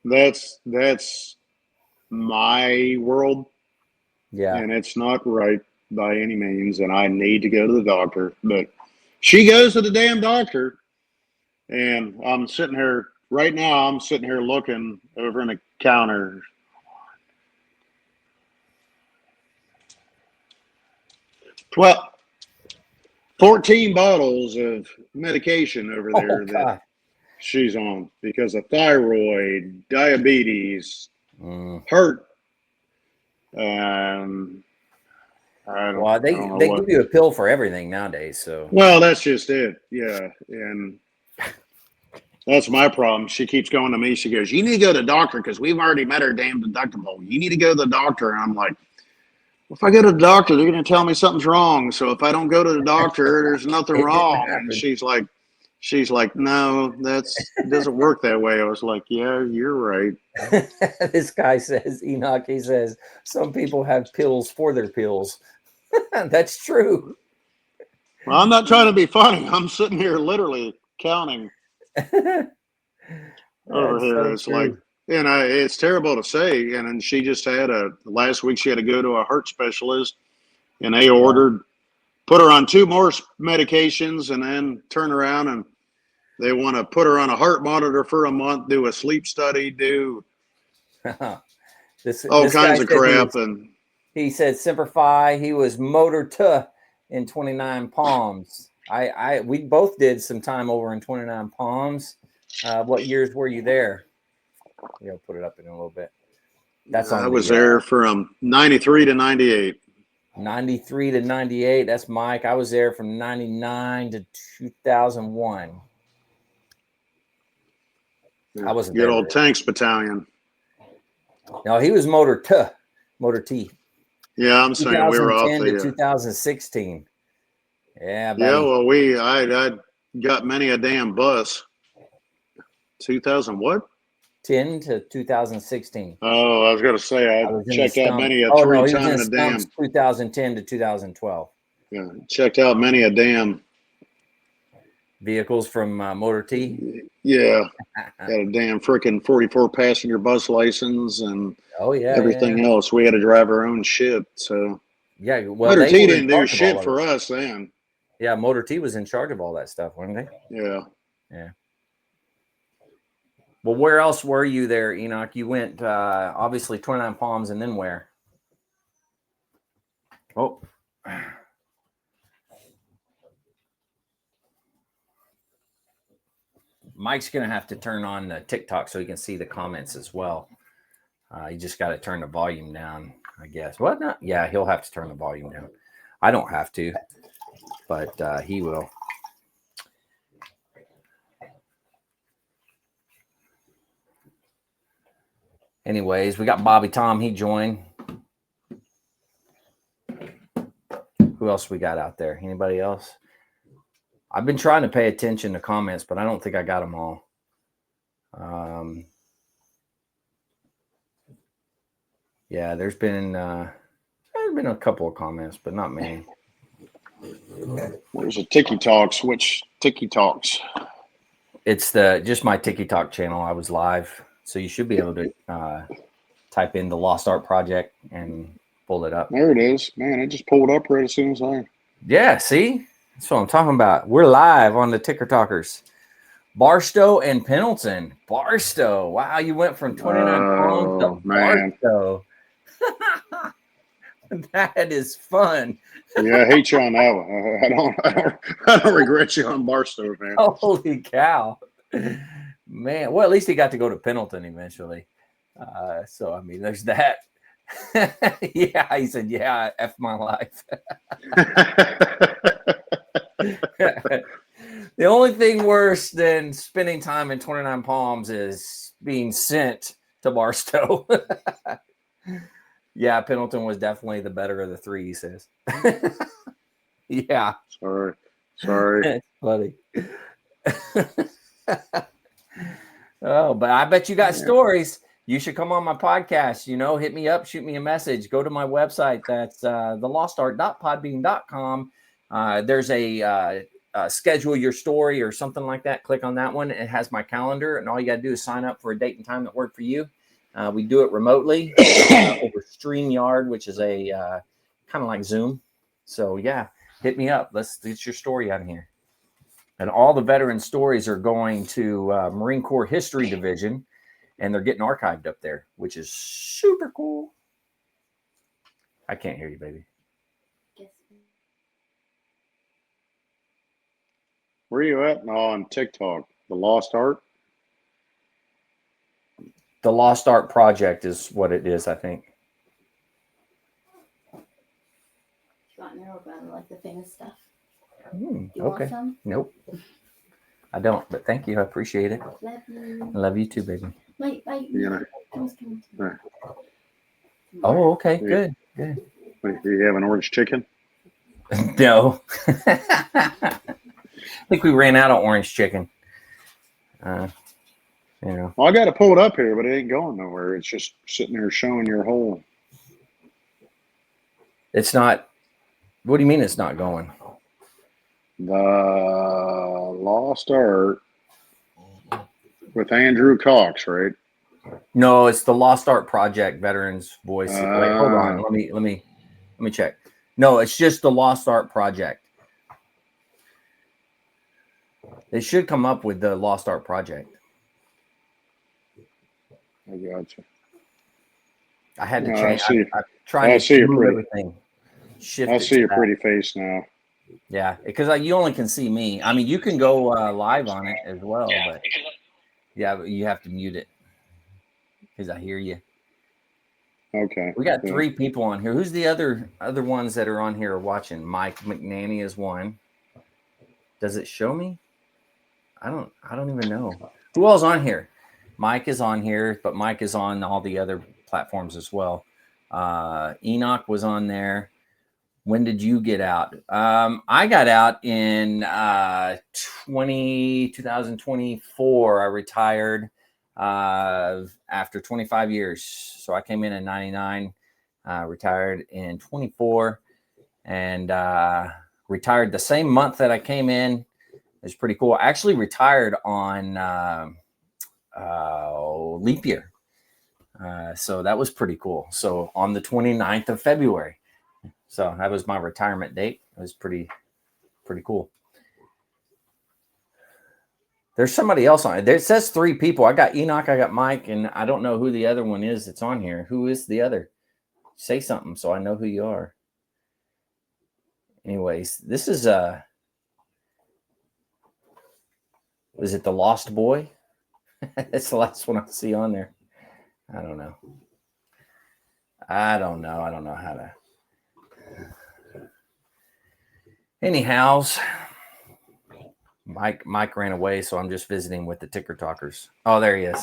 That's my world. Yeah. And it's not right by any means, and I need to go to the doctor. But she goes to the damn doctor, and I'm sitting here right now. I'm sitting here looking over in the counter. 14 bottles of medication over there that she's on because of thyroid, diabetes, heart. Well, they give you a pill for everything nowadays. So well, that's just it. Yeah, and that's my problem. She keeps going to me. She goes, "You need to go to the doctor because we've already met our damn deductible. You need to go to the doctor." And I'm like, if I go to the doctor, they're going to tell me something's wrong. So if I don't go to the doctor, there's nothing wrong. And she's like, no, it doesn't work that way. I was like, yeah, you're right. This guy says, Enoch, he says, some people have pills for their pills. That's true. Well, I'm not trying to be funny. I'm sitting here literally counting over here. It's true. Like, and it's terrible to say. And then she just had last week she had to go to a heart specialist, and they put her on 2 more medications, and then turn around and they want to put her on a heart monitor for a month, do a sleep study, do all kinds of crap. He said Semper Fi. He was motor to in 29 Palms. We both did some time over in 29 Palms. What years were you there? I'll put it up in a little bit. I was there from 93 to 98. 93 to 98. That's Mike. I was there from 99 to 2001. I wasn't good old Tanks Battalion. No, he was motor T. Yeah, I'm saying we were off to 2016. Yeah, buddy. Yeah. Well, I got many a damn bus. 2000 what? 10 to 2016. Oh, I was going to say I checked out many a 3-ton a damn. 2010 to 2012. Yeah, checked out many a damn vehicles from Motor T. Yeah, had a damn freaking 44 passenger bus license and everything else. We had to drive our own shit. So yeah, well, Motor T didn't do shit for us then. Yeah, Motor T was in charge of all that stuff, weren't they? Yeah. Yeah. Well, where else were you there, Enoch? You went obviously 29 Palms, and then where? Oh. Mike's going to have to turn on the TikTok so he can see the comments as well. You just got to turn the volume down, I guess. What? Not? Yeah, he'll have to turn the volume down. I don't have to, but he will. Anyways, we got Bobby Tom. He joined. Who else we got out there? Anybody else? I've been trying to pay attention to comments, but I don't think I got them all. Yeah, there's been a couple of comments, but not many. There's a Tiki Talks. Which Tiki Talks? It's just my Tiki Talk channel. I was live, so you should be able to type in the Lost Art Project and pull it up. There it is. Man, it just pulled up right as soon as I. Yeah, see? That's what I'm talking about. We're live on the Ticker Talkers. Barstow and Pendleton. Barstow. Wow, you went from 29 Palms to Barstow. That is fun. Yeah, I hate you on that one. I don't regret you on Barstow, man. Holy cow. Man, well, at least he got to go to Pendleton eventually. So, I mean, there's that. Yeah, he said, yeah, F my life. The only thing worse than spending time in 29 Palms is being sent to Barstow. Yeah, Pendleton was definitely the better of the three, he says. Yeah. Sorry. It's funny. Oh, but I bet you got stories. You should come on my podcast. Hit me up, shoot me a message. Go to my website. That's thelostart.podbean.com. There's a schedule your story or something like that. Click on that one. It has my calendar, and all you got to do is sign up for a date and time that work for you. We do it remotely over StreamYard, which is a kind of like Zoom. So, yeah, hit me up. Let's get your story on here. And all the veteran stories are going to Marine Corps History Division, and they're getting archived up there, which is super cool. I can't hear you, baby. Where are you at on TikTok? The Lost Art? The Lost Art Project is what it is, I think. You want to know about like the famous stuff? You okay. Want some? Nope. I don't, but thank you. I appreciate it. Love you. I love you too, baby. Wait. Oh, okay. Good. Wait, do you have an orange chicken? No. I think we ran out of orange chicken. Well, I got to pull it up here, but it ain't going nowhere. It's just sitting there showing your hole. It's not. What do you mean it's not going? The Lost Art with Andrew Cox, right? No, it's the Lost Art Project Veterans Voice. Wait, hold on. Let me check. No, it's just the Lost Art Project. They should come up with the Lost Art Project. I got you. I had to change. I'm trying to move everything. I see your pretty face now. Yeah, because you only can see me. I mean, you can go live on it as well, but you have to mute it because I hear you. Okay. We got 3 people on here. Who's the other ones that are on here watching? Mike McNanny is one. Does it show me? I don't even know. Who else on here? Mike is on here, but Mike is on all the other platforms as well. Enoch was on there. When did you get out? I got out in 2024. I retired after 25 years. So I came in 99, retired in 24, and retired the same month that I came in. It was pretty cool. I actually retired on leap year. So that was pretty cool. So on the 29th of February. So that was my retirement date. It was pretty cool. There's somebody else on it. It says 3 people. I got Enoch, I got Mike, and I don't know who the other one is that's on here. Who is the other? Say something so I know who you are. Anyways, this is it the Lost Boy? That's the last one I see on there. I don't know. I don't know how to. Anyhows, Mike ran away, so I'm just visiting with the ticker talkers. Oh, there he is.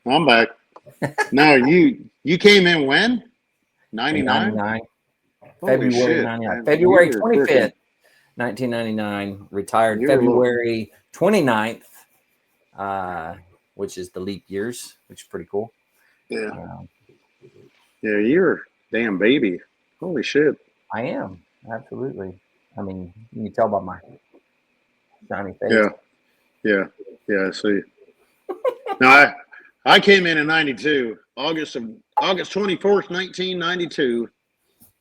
I'm back. No, you came in when? 99? 99. February 99. February 25th, 1999. Retired February 29th, which is the leap years, which is pretty cool. Yeah. Yeah, you're a damn baby. Holy shit. I am. Absolutely. I mean, you can tell by my shiny face. Yeah, I see. No, I came in 92, August 24th, 1992.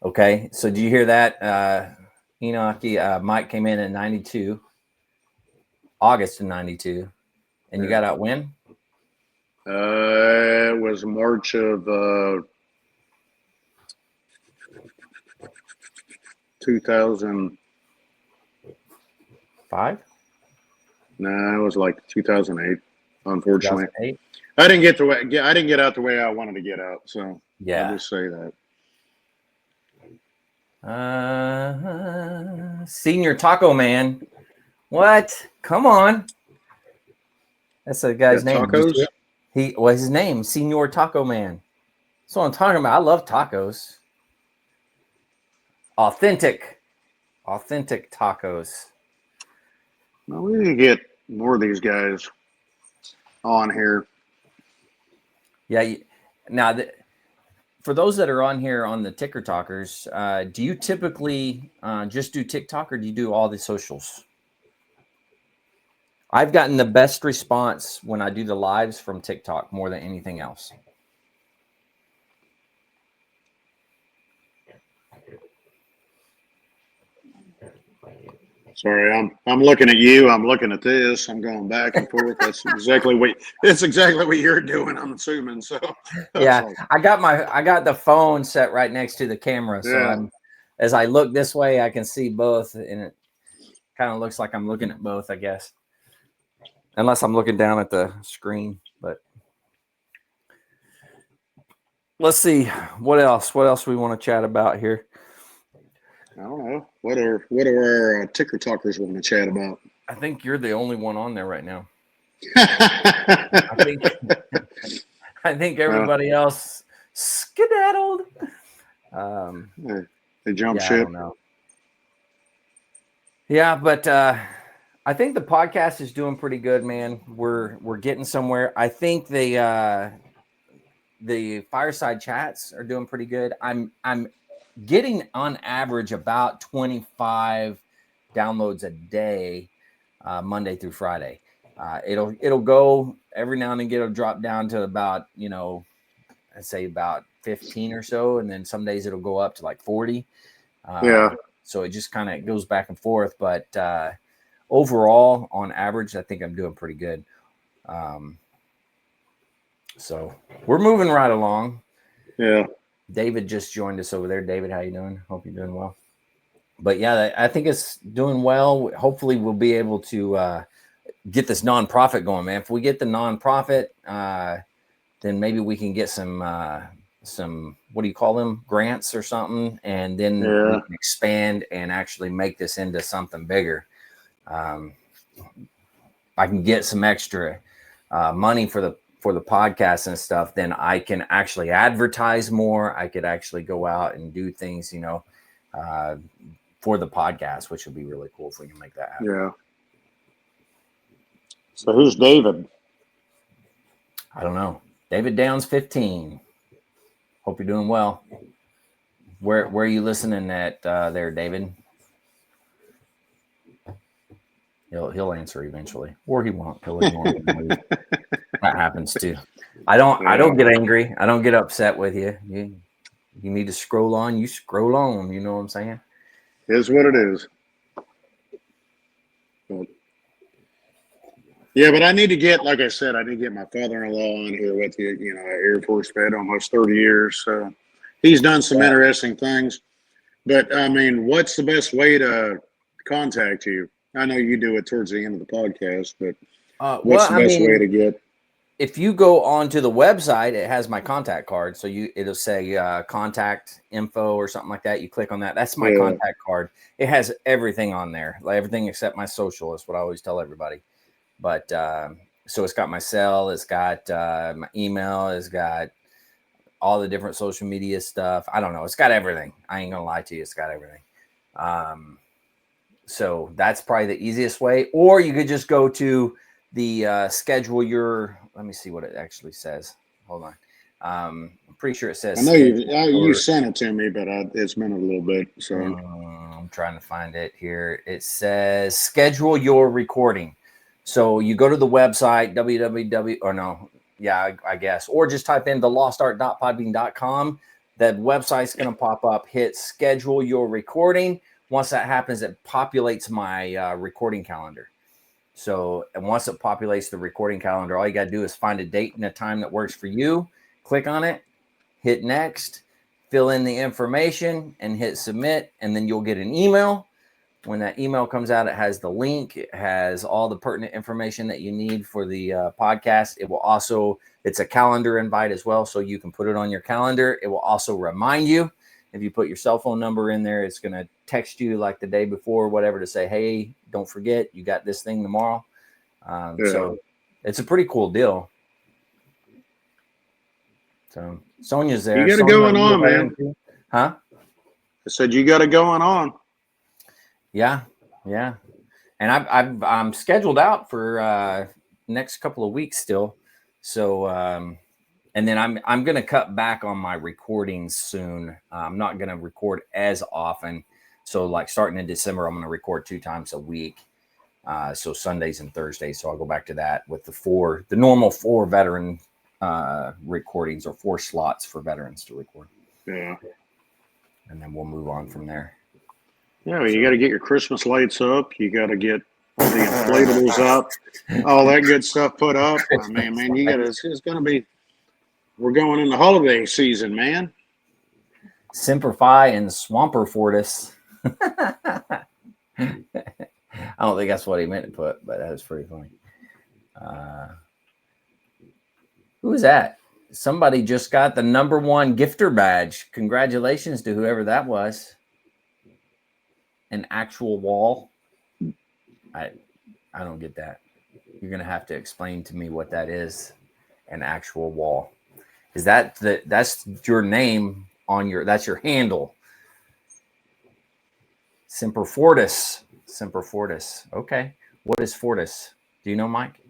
Okay, so do you hear that, Enoch? Mike came in at 92, August of 92, and you got out when? It was March of 2000. 5? Nah, it was like 2008. Unfortunately, 2008? I didn't get I didn't get out the way I wanted to get out. So I'll Yeah. just say that. Senior Taco Man. What? Come on. That's the guy's Got name. Did you see tacos. it? His name, Senior Taco Man. That's what I'm talking about. I love tacos. Authentic tacos. Well, we need to get more of these guys on here. Yeah. Now, for those that are on here on the Ticker Talkers, do you typically just do TikTok or do you do all the socials? I've gotten the best response when I do the lives from TikTok more than anything else. Sorry, I'm looking at you. I'm looking at this. I'm going back and forth. That's exactly what you're doing. I'm assuming. So Yeah, like, I got the phone set right next to the camera, so yeah. as I look this way, I can see both, and it kind of looks like I'm looking at both, I guess, unless I'm looking down at the screen. But let's see what else we want to chat about here. I don't know. What are our ticker talkers want to chat about? I think you're the only one on there right now. I think everybody else skedaddled. They jump I ship. don't know. Yeah, but I think the podcast is doing pretty good, man. We're getting somewhere. I think the FireSide chats are doing pretty good. I'm getting on average about 25 downloads a day, Monday through Friday. It'll go every now and then. It'll drop down to about I'd say about 15 or so, and then some days it'll go up to like 40. Yeah. So it just kind of goes back and forth. But overall, on average, I think I'm doing pretty good. So we're moving right along. Yeah. David just joined us over there. David, how you doing? Hope you're doing well. But yeah, I think it's doing well. Hopefully we'll be able to get this nonprofit going, man. If we get the nonprofit, then maybe we can get some what do you call them, grants or something, and then we can expand and actually make this into something bigger. I can get some extra money for the podcast and stuff, then I can actually advertise more. I could actually go out and do things, for the podcast, which would be really cool if we can make that happen. Yeah. So who's David? I don't know. David Downs 15. Hope you're doing well. Where are you listening at there, David? He'll answer eventually, or he won't. He'll ignore me. That happens too. I don't get angry. I don't get upset with you. You need to scroll on. You scroll on. You know what I'm saying? Is what it is. But, yeah, but I need to get, like I said, I need to get my father-in-law on here with you. Air Force vet, almost 30 years. So he's done some interesting things. But I mean, what's the best way to contact you? I know you do it towards the end of the podcast, but what's the best way to get? If you go onto the website, it has my contact card. So it'll say contact info or something like that. You click on that. That's my contact card. It has everything on there, like everything except my social. Is what I always tell everybody. But so it's got my cell, it's got my email, it's got all the different social media stuff. I don't know. It's got everything. I ain't gonna lie to you. It's got everything. So that's probably the easiest way. Or you could just go to the schedule your. Let me see what it actually says. Hold on. I'm pretty sure it says. I know you sent it to me, but it's been a little bit. So I'm trying to find it here. It says schedule your recording. So you go to the website I guess, or just type in thelostart.podbean.com. That website's going to pop up. Hit schedule your recording. Once that happens, it populates my recording calendar. So, and once it populates the recording calendar, all you got to do is find a date and a time that works for you. Click on it, hit next, fill in the information and hit submit, and then you'll get an email. When that email comes out, it has the link. It has all the pertinent information that you need for the podcast. It will also, it's a calendar invite as well, so you can put it on your calendar. It will also remind you. If you put your cell phone number in there, it's going to text you like the day before or whatever to say, hey, don't forget, you got this thing tomorrow. So it's a pretty cool deal. So Sonia's there. You got it Sonia, going on, man. Huh? I said you got it going on. Yeah. And I'm scheduled out for next couple of weeks still. So and then I'm going to cut back on my recordings soon. I'm not going to record as often. So like starting in December, I'm going to record 2 times a week. So Sundays and Thursdays. So I'll go back to that with the normal 4 veteran recordings, or 4 slots for veterans to record. Yeah. And then we'll move on from there. Yeah, well, you got to get your Christmas lights up. You got to get all the inflatables up, all that good stuff put up. I mean, man, you got to. It's going to be. We're going in the holiday season, man. Semper Fi and Swamper Fortis. I don't think that's what he meant to put, but that was pretty funny. Who is that? Somebody just got the #1 gifter badge. Congratulations to whoever that was. An actual wall. I don't get that. You're gonna have to explain to me what that is. An actual wall. Is that's your name on that's your handle? Semper Fortis. Semper Fortis. Okay. What is Fortis? Do you know, Mike?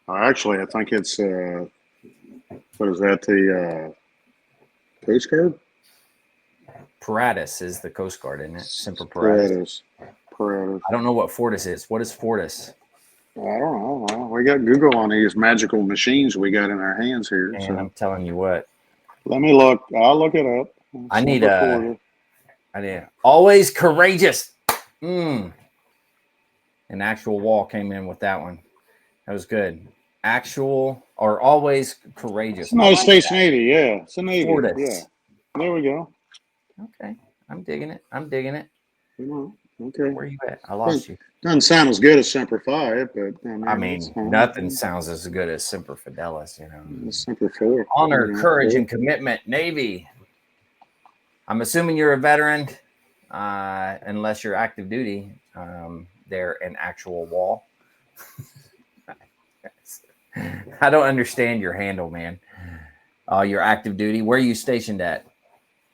Actually, I think it's what is that? The Coast Guard? Paratus is the Coast Guard, isn't it? Semper Paratus. Paratus. I don't know what Fortis is. What is Fortis? I don't know. Well, we got Google on these magical machines we got in our hands here. And so. I'm telling you what. Let me look. I'll look it up. I need always courageous. An actual wall came in with that one. That was good. Actual or always courageous. It's United States Navy, yeah. It's a Navy. Fortis. Yeah. There we go. Okay. I'm digging it. Okay. Where are you at? I lost you. Doesn't sound as good as Semper Fi, but I mean nothing sounds as good as Semper Fidelis, you know. Semper Fi. Honor, courage, and commitment. Navy. I'm assuming you're a veteran, unless you're active duty. They're an actual wall. I don't understand your handle, man. You're active duty. Where are you stationed at?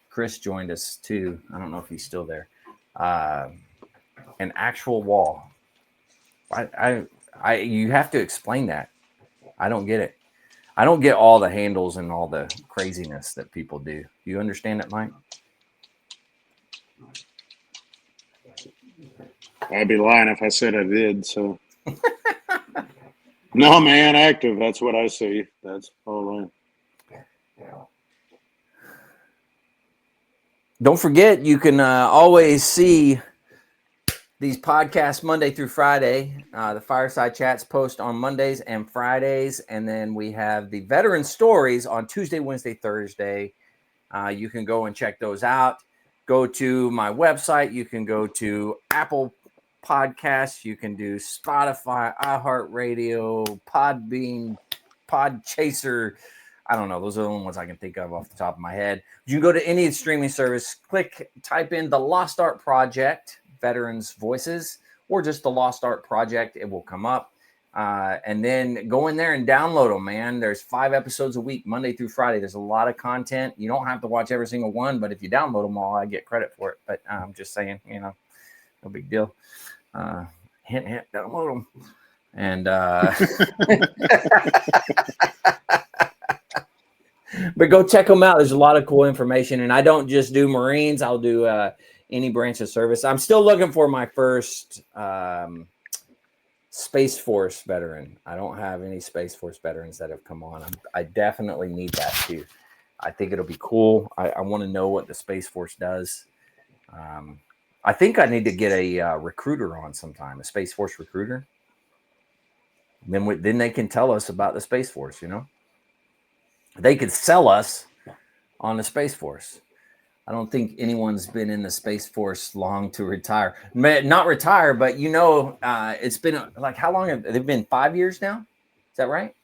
Chris joined us too. I don't know if he's still there. An actual wall. You have to explain that. I don't get it. I don't get all the handles and all the craziness that people do. Do you understand it, Mike? I'd be lying if I said I did. So, no, man, active. That's what I see. That's all right. Don't forget, you can always see these podcasts Monday through Friday. The Fireside Chats post on Mondays and Fridays. And then we have the Veteran Stories on Tuesday, Wednesday, Thursday. You can go and check those out. Go to my website. You can go to Apple Podcasts. You can do Spotify, iHeartRadio, Podbean, Podchaser. I don't know. Those are the only ones I can think of off the top of my head. You can go to any streaming service, type in the Lost Art Project, Veterans Voices, or just the Lost Art Project. It will come up. And then go in there and download them, man. There's 5 episodes a week, Monday through Friday. There's a lot of content. You don't have to watch every single one, but if you download them all, I get credit for it. But I'm just saying, no big deal. Hint, download them. And but go check them out. There's a lot of cool information. And I don't just do Marines. I'll do any branch of service. I'm still looking for my first Space Force veteran. I don't have any Space Force veterans that have come on. I definitely need that too. I think it'll be cool. I want to know what the Space Force does. I think I need to get a recruiter on sometime, a Space Force recruiter. Then they can tell us about the Space Force, They could sell us on the Space Force. I don't think anyone's been in the Space Force long to retire. Not retire, but it's been like, how long have they been? 5 years now? Is that right?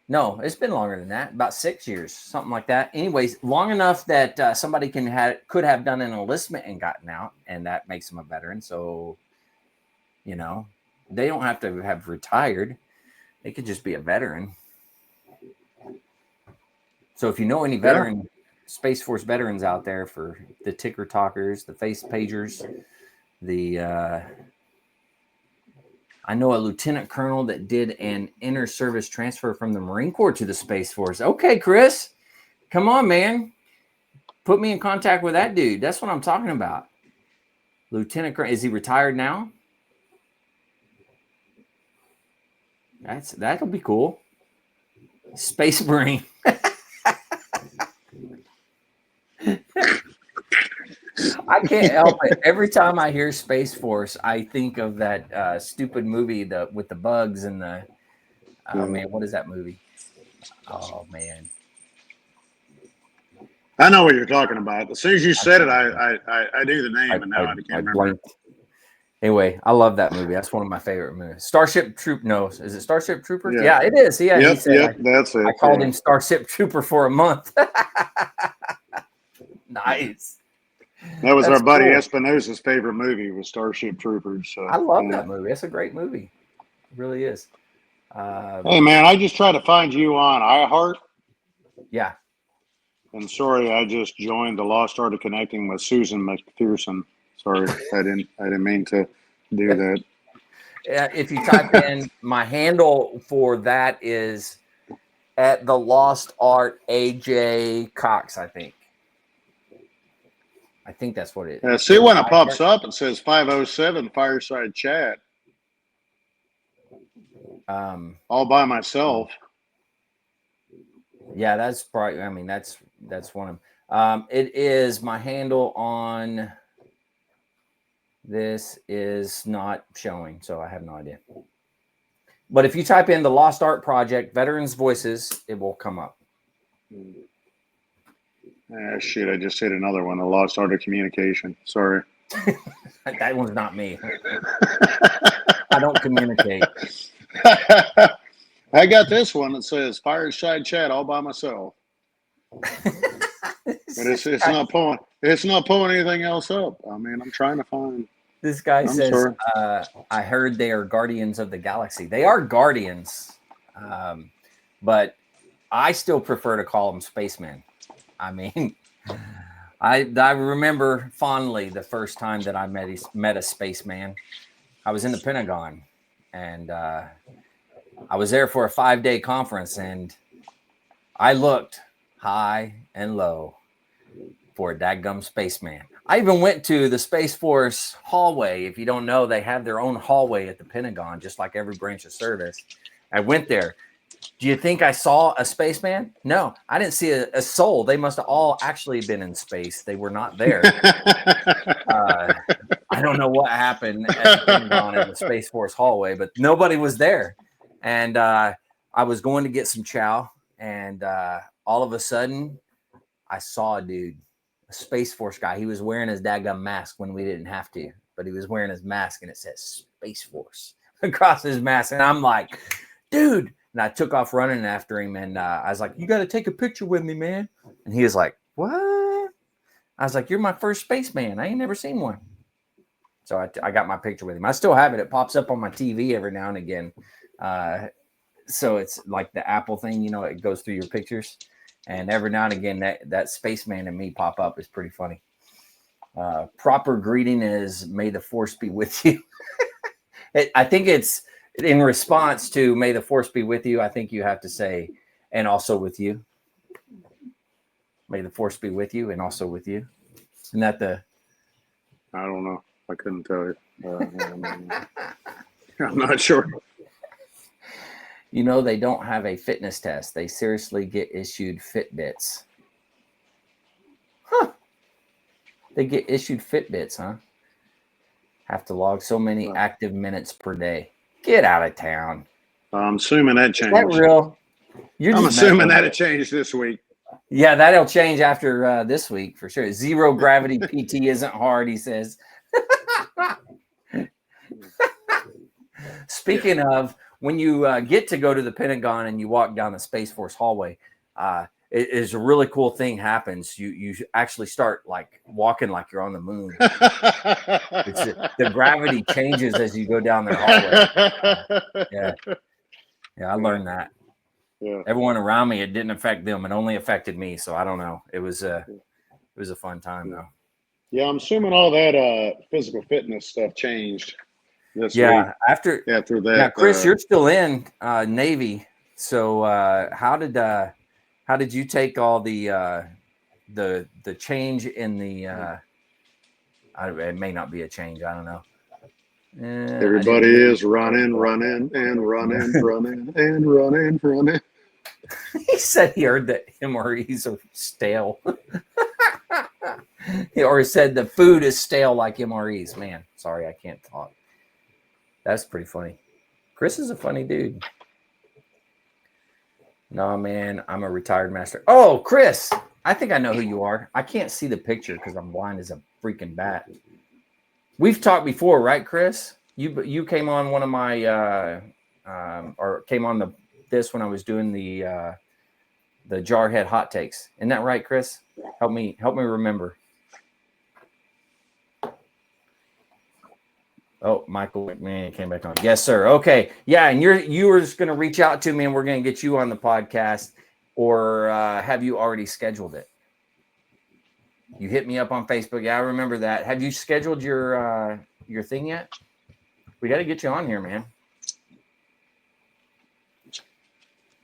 No, it's been longer than that. About 6 years, something like that. Anyways, long enough that somebody could have done an enlistment and gotten out, and that makes them a veteran. So, they don't have to have retired. They could just be a veteran. So if you know any veteran Space Force veterans out there, for the ticker talkers, the face pagers, I know a lieutenant colonel that did an inter-service transfer from the Marine Corps to the Space Force. Okay, Chris, come on, man. Put me in contact with that dude. That's what I'm talking about. Lieutenant colonel, is he retired now? That'll be cool. Space Marine. I can't help it. Every time I hear Space Force, I think of that stupid movie with the bugs and the man, what is that movie? Oh man, I know what you're talking about. As soon as you said it, I knew the name, and now I can't remember. Anyway, I love that movie. That's one of my favorite movies. Starship Troop. No, is it Starship Troopers? Yeah, it is. Yeah, yep, he said, that's it. I called him Starship Trooper for a month. Nice. That was our buddy Espinosa's favorite movie, was Starship Troopers. So, I love that movie. It's a great movie. It really is. Hey, man, I just tried to find you on iHeart. Yeah. And sorry, I just joined the Lost Art of Connecting with Susan McPherson. Sorry, I didn't mean to do that. If you type in, my handle for that is at the Lost Art AJ Cox, I think. I think that's what it is. See, when it pops up, it says 507 Fireside Chat. All by myself. Yeah, that's probably. I mean, that's one of them. It is my handle on. This is not showing, so I have no idea. But if you type in the Lost Art Project Veterans Voices, it will come up. Shit, I just hit another one, the Lost Art of Communication. Sorry. That one's not me. I don't communicate. I got this one that says Fireside Chat all by myself. But it's not pulling. It's not pulling anything else up. I mean, I'm trying to find. This guy says, I heard they are guardians of the galaxy. They are guardians, but I still prefer to call them spacemen. I mean, I remember fondly the first time that I met a spaceman. I was in the Pentagon, and I was there for a 5-day conference, and I looked high and low for a dadgum spaceman. I even went to the Space Force hallway. If you don't know, they have their own hallway at the Pentagon, just like every branch of service. I went there. Do you think I saw a spaceman? No, I didn't see a soul. They must have all actually been in space. They were not there. I don't know what happened at the Pentagon in the Space Force hallway, but nobody was there. And I was going to get some chow, and all of a sudden, I saw a dude, a Space Force guy. He was wearing his daggum mask when we didn't have to, but he was wearing his mask, and it says Space Force across his mask. And I'm like, dude. And I took off running after him, and I was like, you got to take a picture with me, man. And he was like, what? I was like, you're my first spaceman. I ain't never seen one. So I got my picture with him. I still have it. It pops up on my TV every now and again. So it's like the Apple thing, it goes through your pictures. And every now and again, that spaceman and me pop up. Is pretty funny. Proper greeting is, may the force be with you. I think it's in response to may the force be with you. I think you have to say, and also with you. May the force be with you and also with you. Isn't that I don't know. I couldn't tell you. I'm not sure. They don't have a fitness test. They seriously get issued Fitbits. Huh. They get issued Fitbits, huh? Have to log so many active minutes per day. Get out of town. I'm assuming that changed. Is that real? I'm assuming that it changed this week. Yeah, that'll change after this week for sure. Zero gravity PT isn't hard, he says. Speaking of, when you get to go to the Pentagon and you walk down the Space Force hallway, it is a really cool thing happens. You actually start like walking like you're on the moon. The gravity changes as you go down their hallway. Yeah, I learned that. Yeah. Everyone around me, it didn't affect them. It only affected me. So I don't know. It was a fun time though. Yeah, I'm assuming all that physical fitness stuff changed this week. After that. Now, Chris, you're still in Navy. So how did you take all the change in the? It may not be a change. I don't know. Everybody is running, and running. He said he heard that MREs are stale. Or he said the food is stale like MREs. Man, sorry, I can't talk. That's pretty funny. Chris is a funny dude. No, man, I'm a retired master. Oh, Chris, I think I know who you are. I can't see the picture because I'm blind as a freaking bat. We've talked before, right, Chris? You came on one of my or came on this when I was doing the Jarhead hot takes. Isn't that right, Chris? Help me remember. Oh, Michael McMahon came back on. Yes, sir. Okay. Yeah, and you were just going to reach out to me and we're going to get you on the podcast, or have you already scheduled it? You hit me up on Facebook. Yeah, I remember that. Have you scheduled your thing yet? We got to get you on here, man.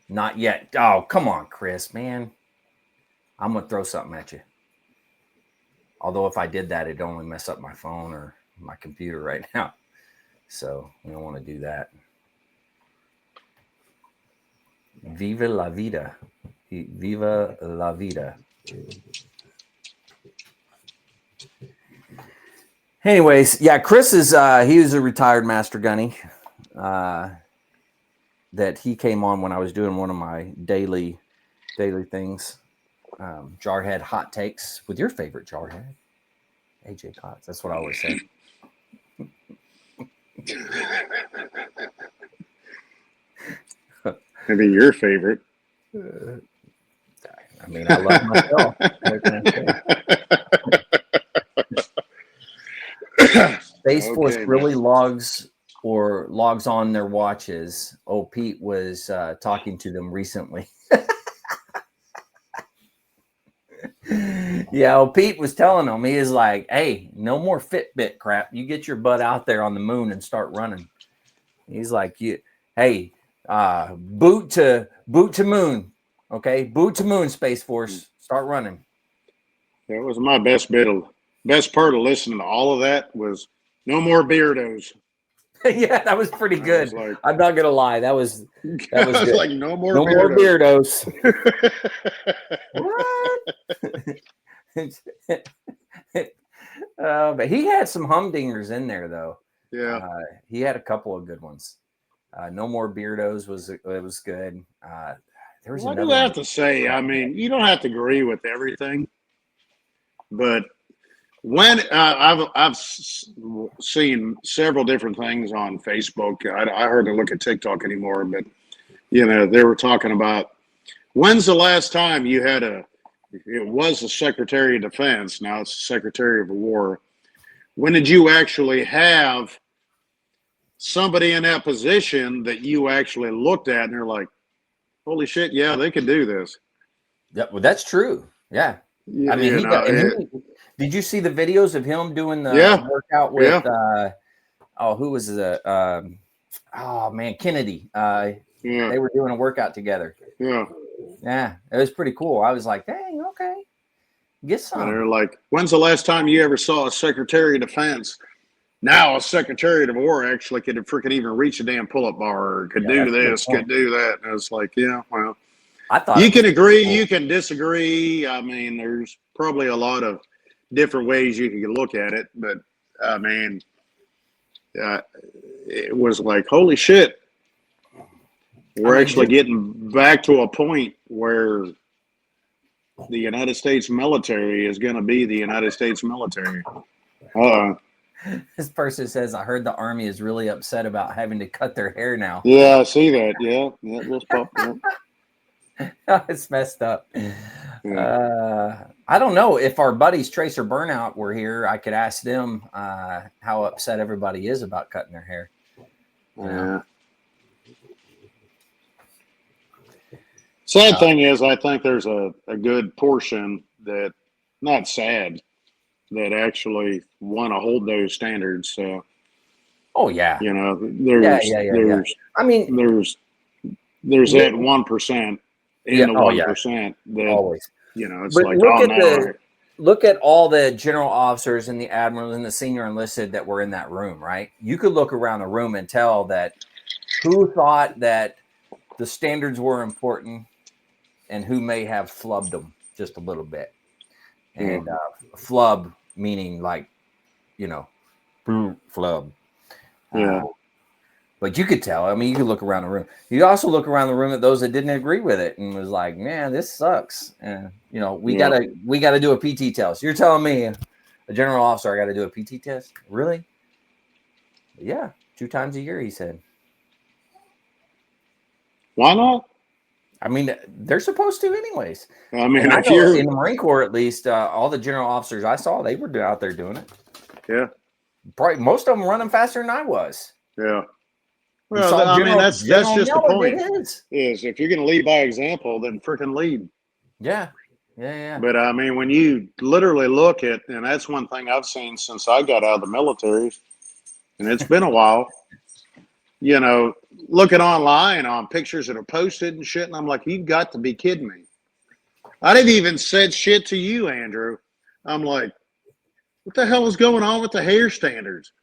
Not yet. Oh, come on, Chris, man. I'm going to throw something at you. Although if I did that, it'd only mess up my phone or my computer right now. So we don't want to do that. Viva la vida. Viva la vida. Anyways, yeah, Chris is he was a retired master gunny. That he came on when I was doing one of my daily things. Jarhead hot takes with your favorite jarhead, AJ Cox. That's what I always say. Maybe your favorite. I mean, I love myself. Space Force really logs on their watches. Oh, Pete was talking to them recently. Yeah, Pete was telling them, he is like, hey, no more Fitbit crap. You get your butt out there on the moon and start running. He's like, boot to moon. Okay, boot to moon, Space Force. Start running. That was my best part of listening to all of that was no more beardos. Yeah, that was pretty good. Like, I'm not gonna lie, that was good. Like no more beardos. What? But he had some humdingers in there though. Yeah, he had a couple of good ones. No more beardos was good. There was what do I have to say? I mean, you don't have to agree with everything, but when I've seen several different things on Facebook. I hardly look at TikTok anymore, but they were talking about when's the last time you had it was the Secretary of Defense, now it's the Secretary of War. When did you actually have somebody in that position that you actually looked at and they're like, holy shit, yeah, they can do this? Yeah, well, that's true. Yeah. I mean, did you see the videos of him doing the workout with who was the Kennedy? They were doing a workout together. Yeah, it was pretty cool. I was like, dang, okay, get some. And they're like, when's the last time you ever saw a Secretary of Defense? Now a Secretary of War actually could freaking even reach a damn pull-up bar, or could do this, could do that. And it's like, well, I thought you can agree, you can disagree. I mean, there's probably a lot of different ways you can look at it, but I mean, it was like, holy shit. We're actually getting back to a point where the United States military is going to be the United States military. This person says, I heard the Army is really upset about having to cut their hair now. Yeah, I see that. Yeah, let's pop up. It's messed up. I don't know if our buddies Tracer Burnout were here. I could ask them how upset everybody is about cutting their hair. Yeah. Sad thing is, I think there's a good portion that, not sad, that actually want to hold those standards. So, oh yeah, there's I mean, there's that 1% in the 1% that always. It's but like, look at all the general officers and the admirals and the senior enlisted that were in that room, right? You could look around the room and tell that who thought that the standards were important and who may have flubbed them just a little bit. And flub meaning like, flub. Yeah. But you could tell. I mean, you could look around the room. You also look around the room at those that didn't agree with it and was like, "Man, this sucks." And we gotta do a PT test. You're telling me, a general officer, I got to do a PT test? Really? Yeah, 2 times a year, he said. Why not? I mean, they're supposed to, anyways. I mean, if you're in the Marine Corps, at least, all the general officers I saw, they were out there doing it. Yeah. Probably most of them running faster than I was. Yeah. Well, I mean, that's just the point. Is if you're going to lead by example, then freaking lead. Yeah. But I mean, when you literally look at, and that's one thing I've seen since I got out of the military, and it's been a while, looking online on pictures that are posted and shit, and I'm like, you've got to be kidding me. I didn't even said shit to you, Andrew. I'm like, what the hell is going on with the hair standards?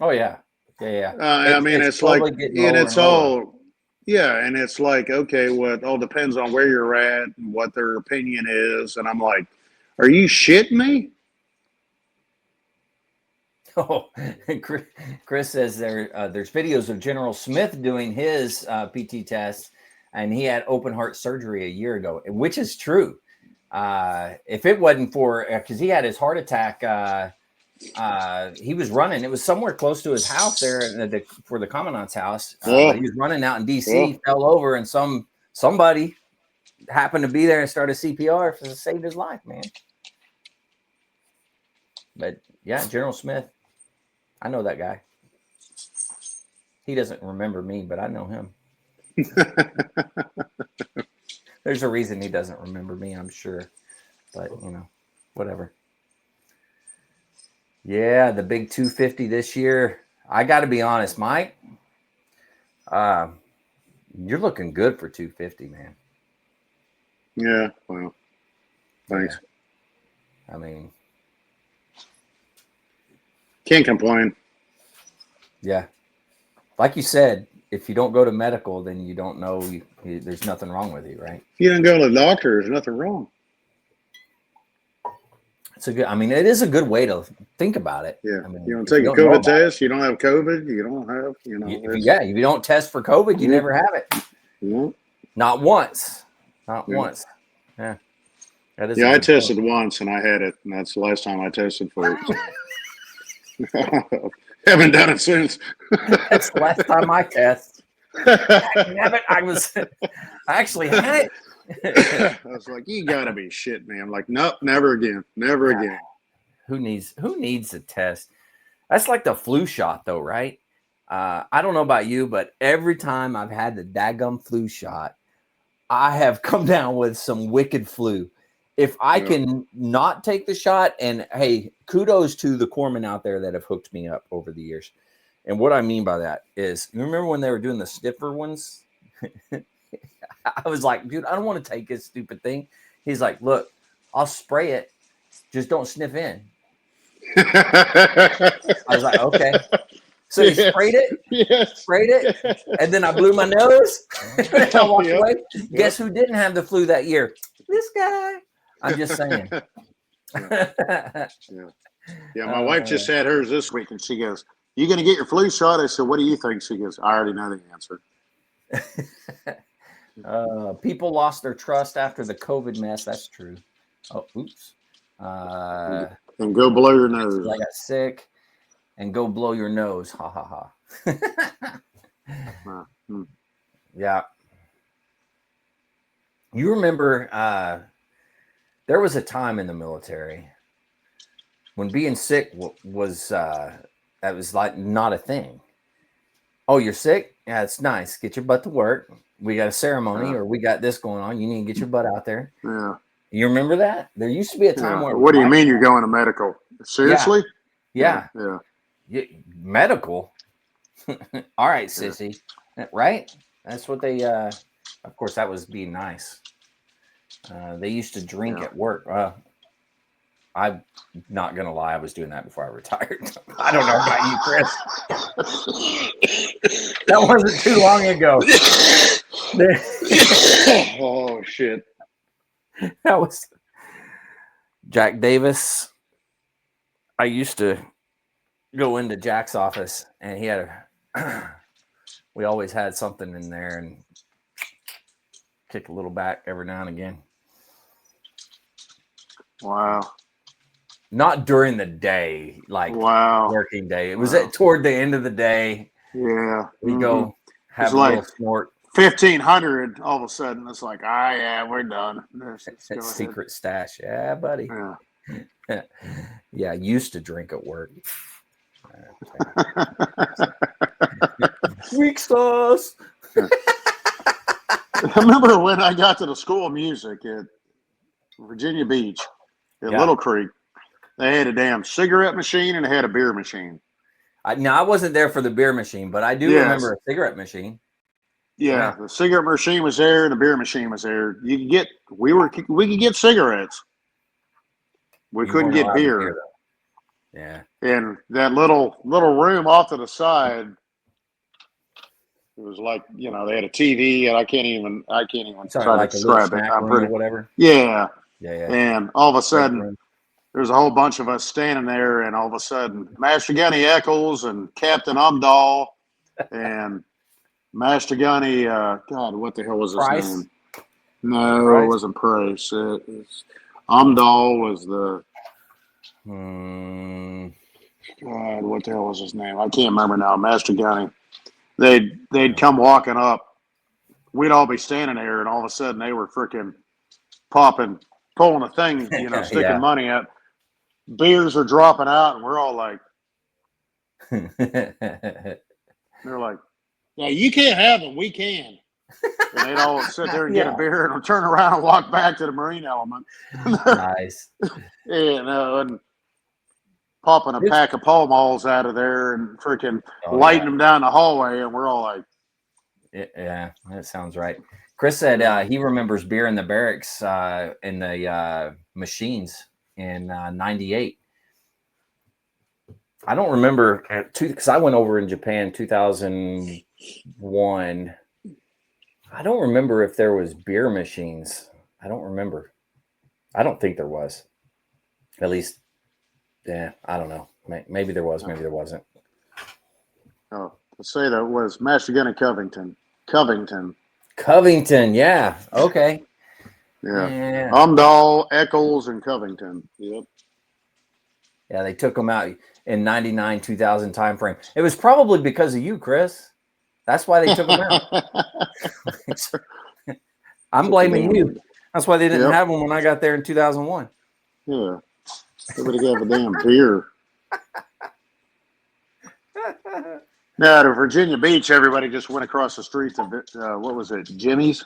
Oh, yeah. Yeah. I mean, it's like, and it's all, and it's like, okay, well, it all depends on where you're at and what their opinion is. And I'm like, are you shitting me? Oh, Chris says there's videos of General Smith doing his PT test, and he had open heart surgery a year ago, which is true. If it wasn't for, because he had his heart attack, he was running. It was somewhere close to his house there for the commandant's house. But he was running out in DC, fell over, and somebody happened to be there and started CPR to save his life, man. But yeah, General Smith, I know that guy. He doesn't remember me, but I know him. There's a reason he doesn't remember me, I'm sure. But, whatever. Yeah, the big 250 this year. I got to be honest, Mike. You're looking good for 250, man. Yeah, well, thanks. Yeah. I mean, can't complain. Yeah. Like you said, if you don't go to medical, then you don't know there's nothing wrong with you, right? If you don't go to the doctor, there's nothing wrong. It is a good way to think about it. Yeah. I mean, you don't take a COVID test, you don't have COVID, you don't have, if you don't test for COVID, you never have it. Yeah. Not once. Once. Yeah. I tested once and I had it, and that's the last time I tested for it. Haven't done it since. That's the last time I test. I actually had it. I was like, you gotta be shitting me. I'm like, nope, never again. Never again. Who needs a test? That's like the flu shot though, right? I don't know about you, but every time I've had the daggum flu shot, I have come down with some wicked flu. If I can not take the shot, and hey, kudos to the corpsmen out there that have hooked me up over the years. And what I mean by that is, you remember when they were doing the sniffer ones? I was like, dude, I don't want to take this stupid thing. He's like, look, I'll spray it. Just don't sniff in. I was like, okay. So he sprayed it, and then I blew my nose, and I walked away. Guess who didn't have the flu that year? This guy. I'm just saying. Yeah, my wife just had hers this week, and she goes, you going to get your flu shot? I said, what do you think? She goes, I already know the answer. People lost their trust after the COVID mess. That's true. Oh, oops. And go blow your nose. I got sick. And go blow your nose. Ha ha ha. Yeah. You remember there was a time in the military when being sick was that was like not a thing. Oh, you're sick? Yeah, it's nice. Get your butt to work. We got a ceremony or we got this going on. You need to get your butt out there. Yeah. You remember that? There used to be a time where. What do you mean you're going to medical? Seriously? Yeah. Medical? All right, sissy. Right? That's what they, of course, that was being nice. They used to drink at work. I'm not going to lie. I was doing that before I retired. I don't know about you, Chris. That wasn't too long ago. Oh, shit. That was Jack Davis. I used to go into Jack's office and he had we always had something in there and kick a little back every now and again. Wow. Not during the day, like working day. It was toward the end of the day. Yeah. We go have a little snort. 1,500, all of a sudden, it's like, yeah, we're done. That secret stash. Yeah, buddy. Yeah. Yeah, I used to drink at work. Weak sauce. I remember when I got to the School of Music at Virginia Beach, at Little Creek, they had a damn cigarette machine and they had a beer machine. Now, I wasn't there for the beer machine, but I do remember a cigarette machine. Yeah, the cigarette machine was there and the beer machine was there. You could get, we could get cigarettes. We couldn't get beer. Yeah. And that little room off to the side, it was like, they had a TV and I can't even try to describe it. Or whatever. Yeah. Yeah. And all of a sudden, there's a whole bunch of us standing there, and all of a sudden, Master Gunny Eccles and Captain Umdahl and Master Gunny, God, what the hell was his name? No, Price? It wasn't Price. Umdahl was the. God, what the hell was his name? I can't remember now. Master Gunny. They'd come walking up. We'd all be standing there, and all of a sudden, they were freaking pulling a thing, sticking money out. Beers are dropping out, and we're all like, they're like, yeah, you can't have them. We can. And they'd all sit there and get a beer and turn around and walk back to the Marine element. Nice. And popping a pack of Pall Malls out of there and freaking lighting them down the hallway. And we're all like, yeah, that sounds right. Chris said he remembers beer in the barracks in the machines in 98. I don't remember because I went over in Japan 2001. I don't remember if there was beer machines. I don't remember. I don't think there was. At least, I don't know. Maybe there was. Maybe there wasn't. Oh, let's say that was Master Gunny Covington. Covington, yeah. Okay. Yeah. Umdahl, Eccles, and Covington. Yep. Yeah, they took them out in 99, 2000 time frame. It was probably because of you, Chris. That's why they took them out. I'm blaming you. That's why they didn't have them when I got there in 2001. Yeah. Everybody got a damn beer. Now, to Virginia Beach, everybody just went across the street to, what was it, Jimmy's?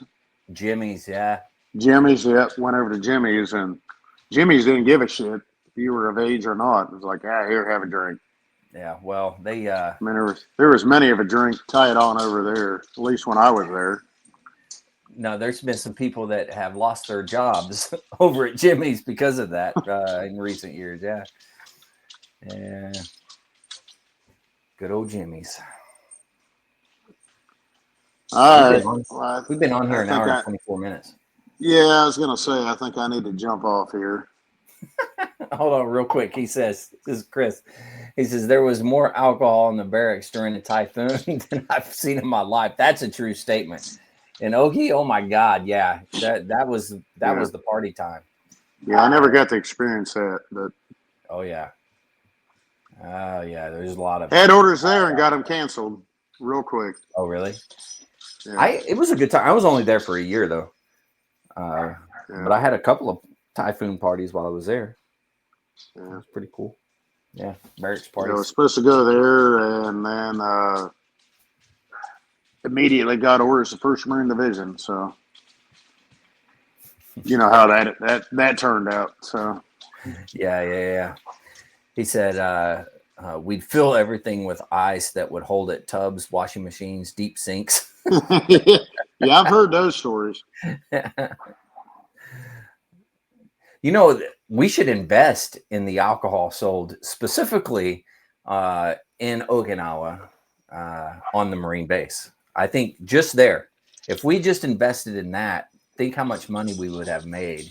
Jimmy's, yeah. Jimmy's, went over to Jimmy's, and Jimmy's didn't give a shit if you were of age or not. It was like, here, have a drink. Yeah, well, they... I mean, there was many of a drink tied on over there, at least when I was there. No, there's been some people that have lost their jobs over at Jimmy's because of that in recent years, yeah. Yeah. Good old Jimmy's. All right. We've been on here an hour and 24 minutes. Yeah, I was going to say, I think I need to jump off here. Hold on real quick. He says, this is Chris. He says, there was more alcohol in the barracks during the typhoon than I've seen in my life. That's a true statement. in Okie. Oh my God, yeah, that was the party time. Yeah, I never got to experience that, but oh yeah, there's a lot of had orders there and got them canceled real quick. Oh really? Yeah. It was a good time. I was only there for a year though, but I had a couple of typhoon parties while I was there. Yeah, it was pretty cool. Yeah, barracks parties. I was supposed to go there, and then immediately got orders to 1st Marine Division. So you know how that turned out. So yeah. He said we'd fill everything with ice that would hold it: tubs, washing machines, deep sinks. Yeah, I've heard those stories. You know, we should invest in the alcohol sold specifically in Okinawa on the Marine base. I think just there, if we just invested in that, think how much money we would have made.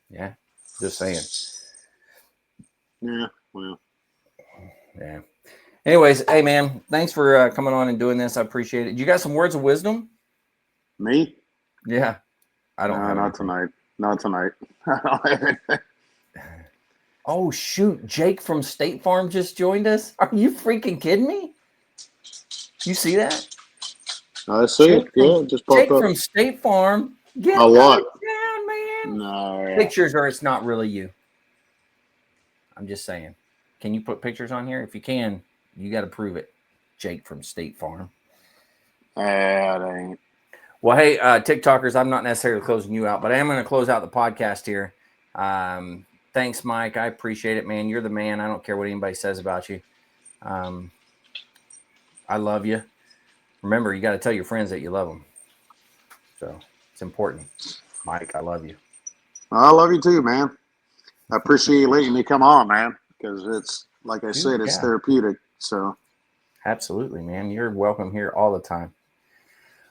Yeah, just saying. Yeah, well. Yeah. Anyways, hey, man, thanks for coming on and doing this. I appreciate it. You got some words of wisdom? Me? Yeah. I don't have not tonight. Not tonight. Oh, shoot. Jake from State Farm just joined us. Are you freaking kidding me? You see that? I see it. Yeah, just popped Jake up. from State Farm. Get a lot. down, man. No. Pictures or it's not really you. I'm just saying. Can you put pictures on here? If you can, you got to prove it. Jake from State Farm. That ain't. Well, hey, TikTokers, I'm not necessarily closing you out, but I am going to close out the podcast here. Thanks, Mike. I appreciate it, man. You're the man. I don't care what anybody says about you. I love you. Remember, you got to tell your friends that you love them. So it's important. Mike, I love you. I love you too, man. I appreciate you letting me come on, man, because it's, like I said, it's therapeutic. So absolutely, man. You're welcome here all the time.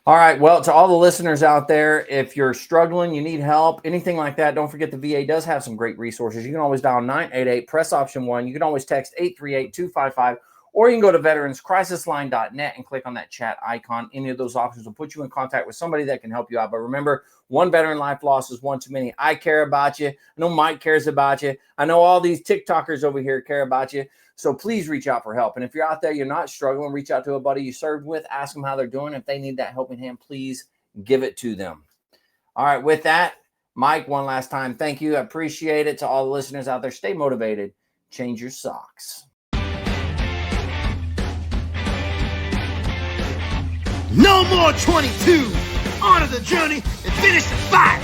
All right. Well, to all the listeners out there, if you're struggling, you need help, anything like that, don't forget the VA does have some great resources. You can always dial 988, press option 1. You can always text 838-255, or you can go to veteranscrisisline.net and click on that chat icon. Any of those options will put you in contact with somebody that can help you out. But remember, one veteran life loss is one too many. I care about you. I know Mike cares about you. I know all these TikTokers over here care about you. So please reach out for help. And if you're out there, you're not struggling, reach out to a buddy you served with, ask them how they're doing. If they need that helping hand, please give it to them. All right. With that, Mike, one last time, thank you. I appreciate it. To all the listeners out there, stay motivated. Change your socks. No more 22. On to the journey and finish the fight.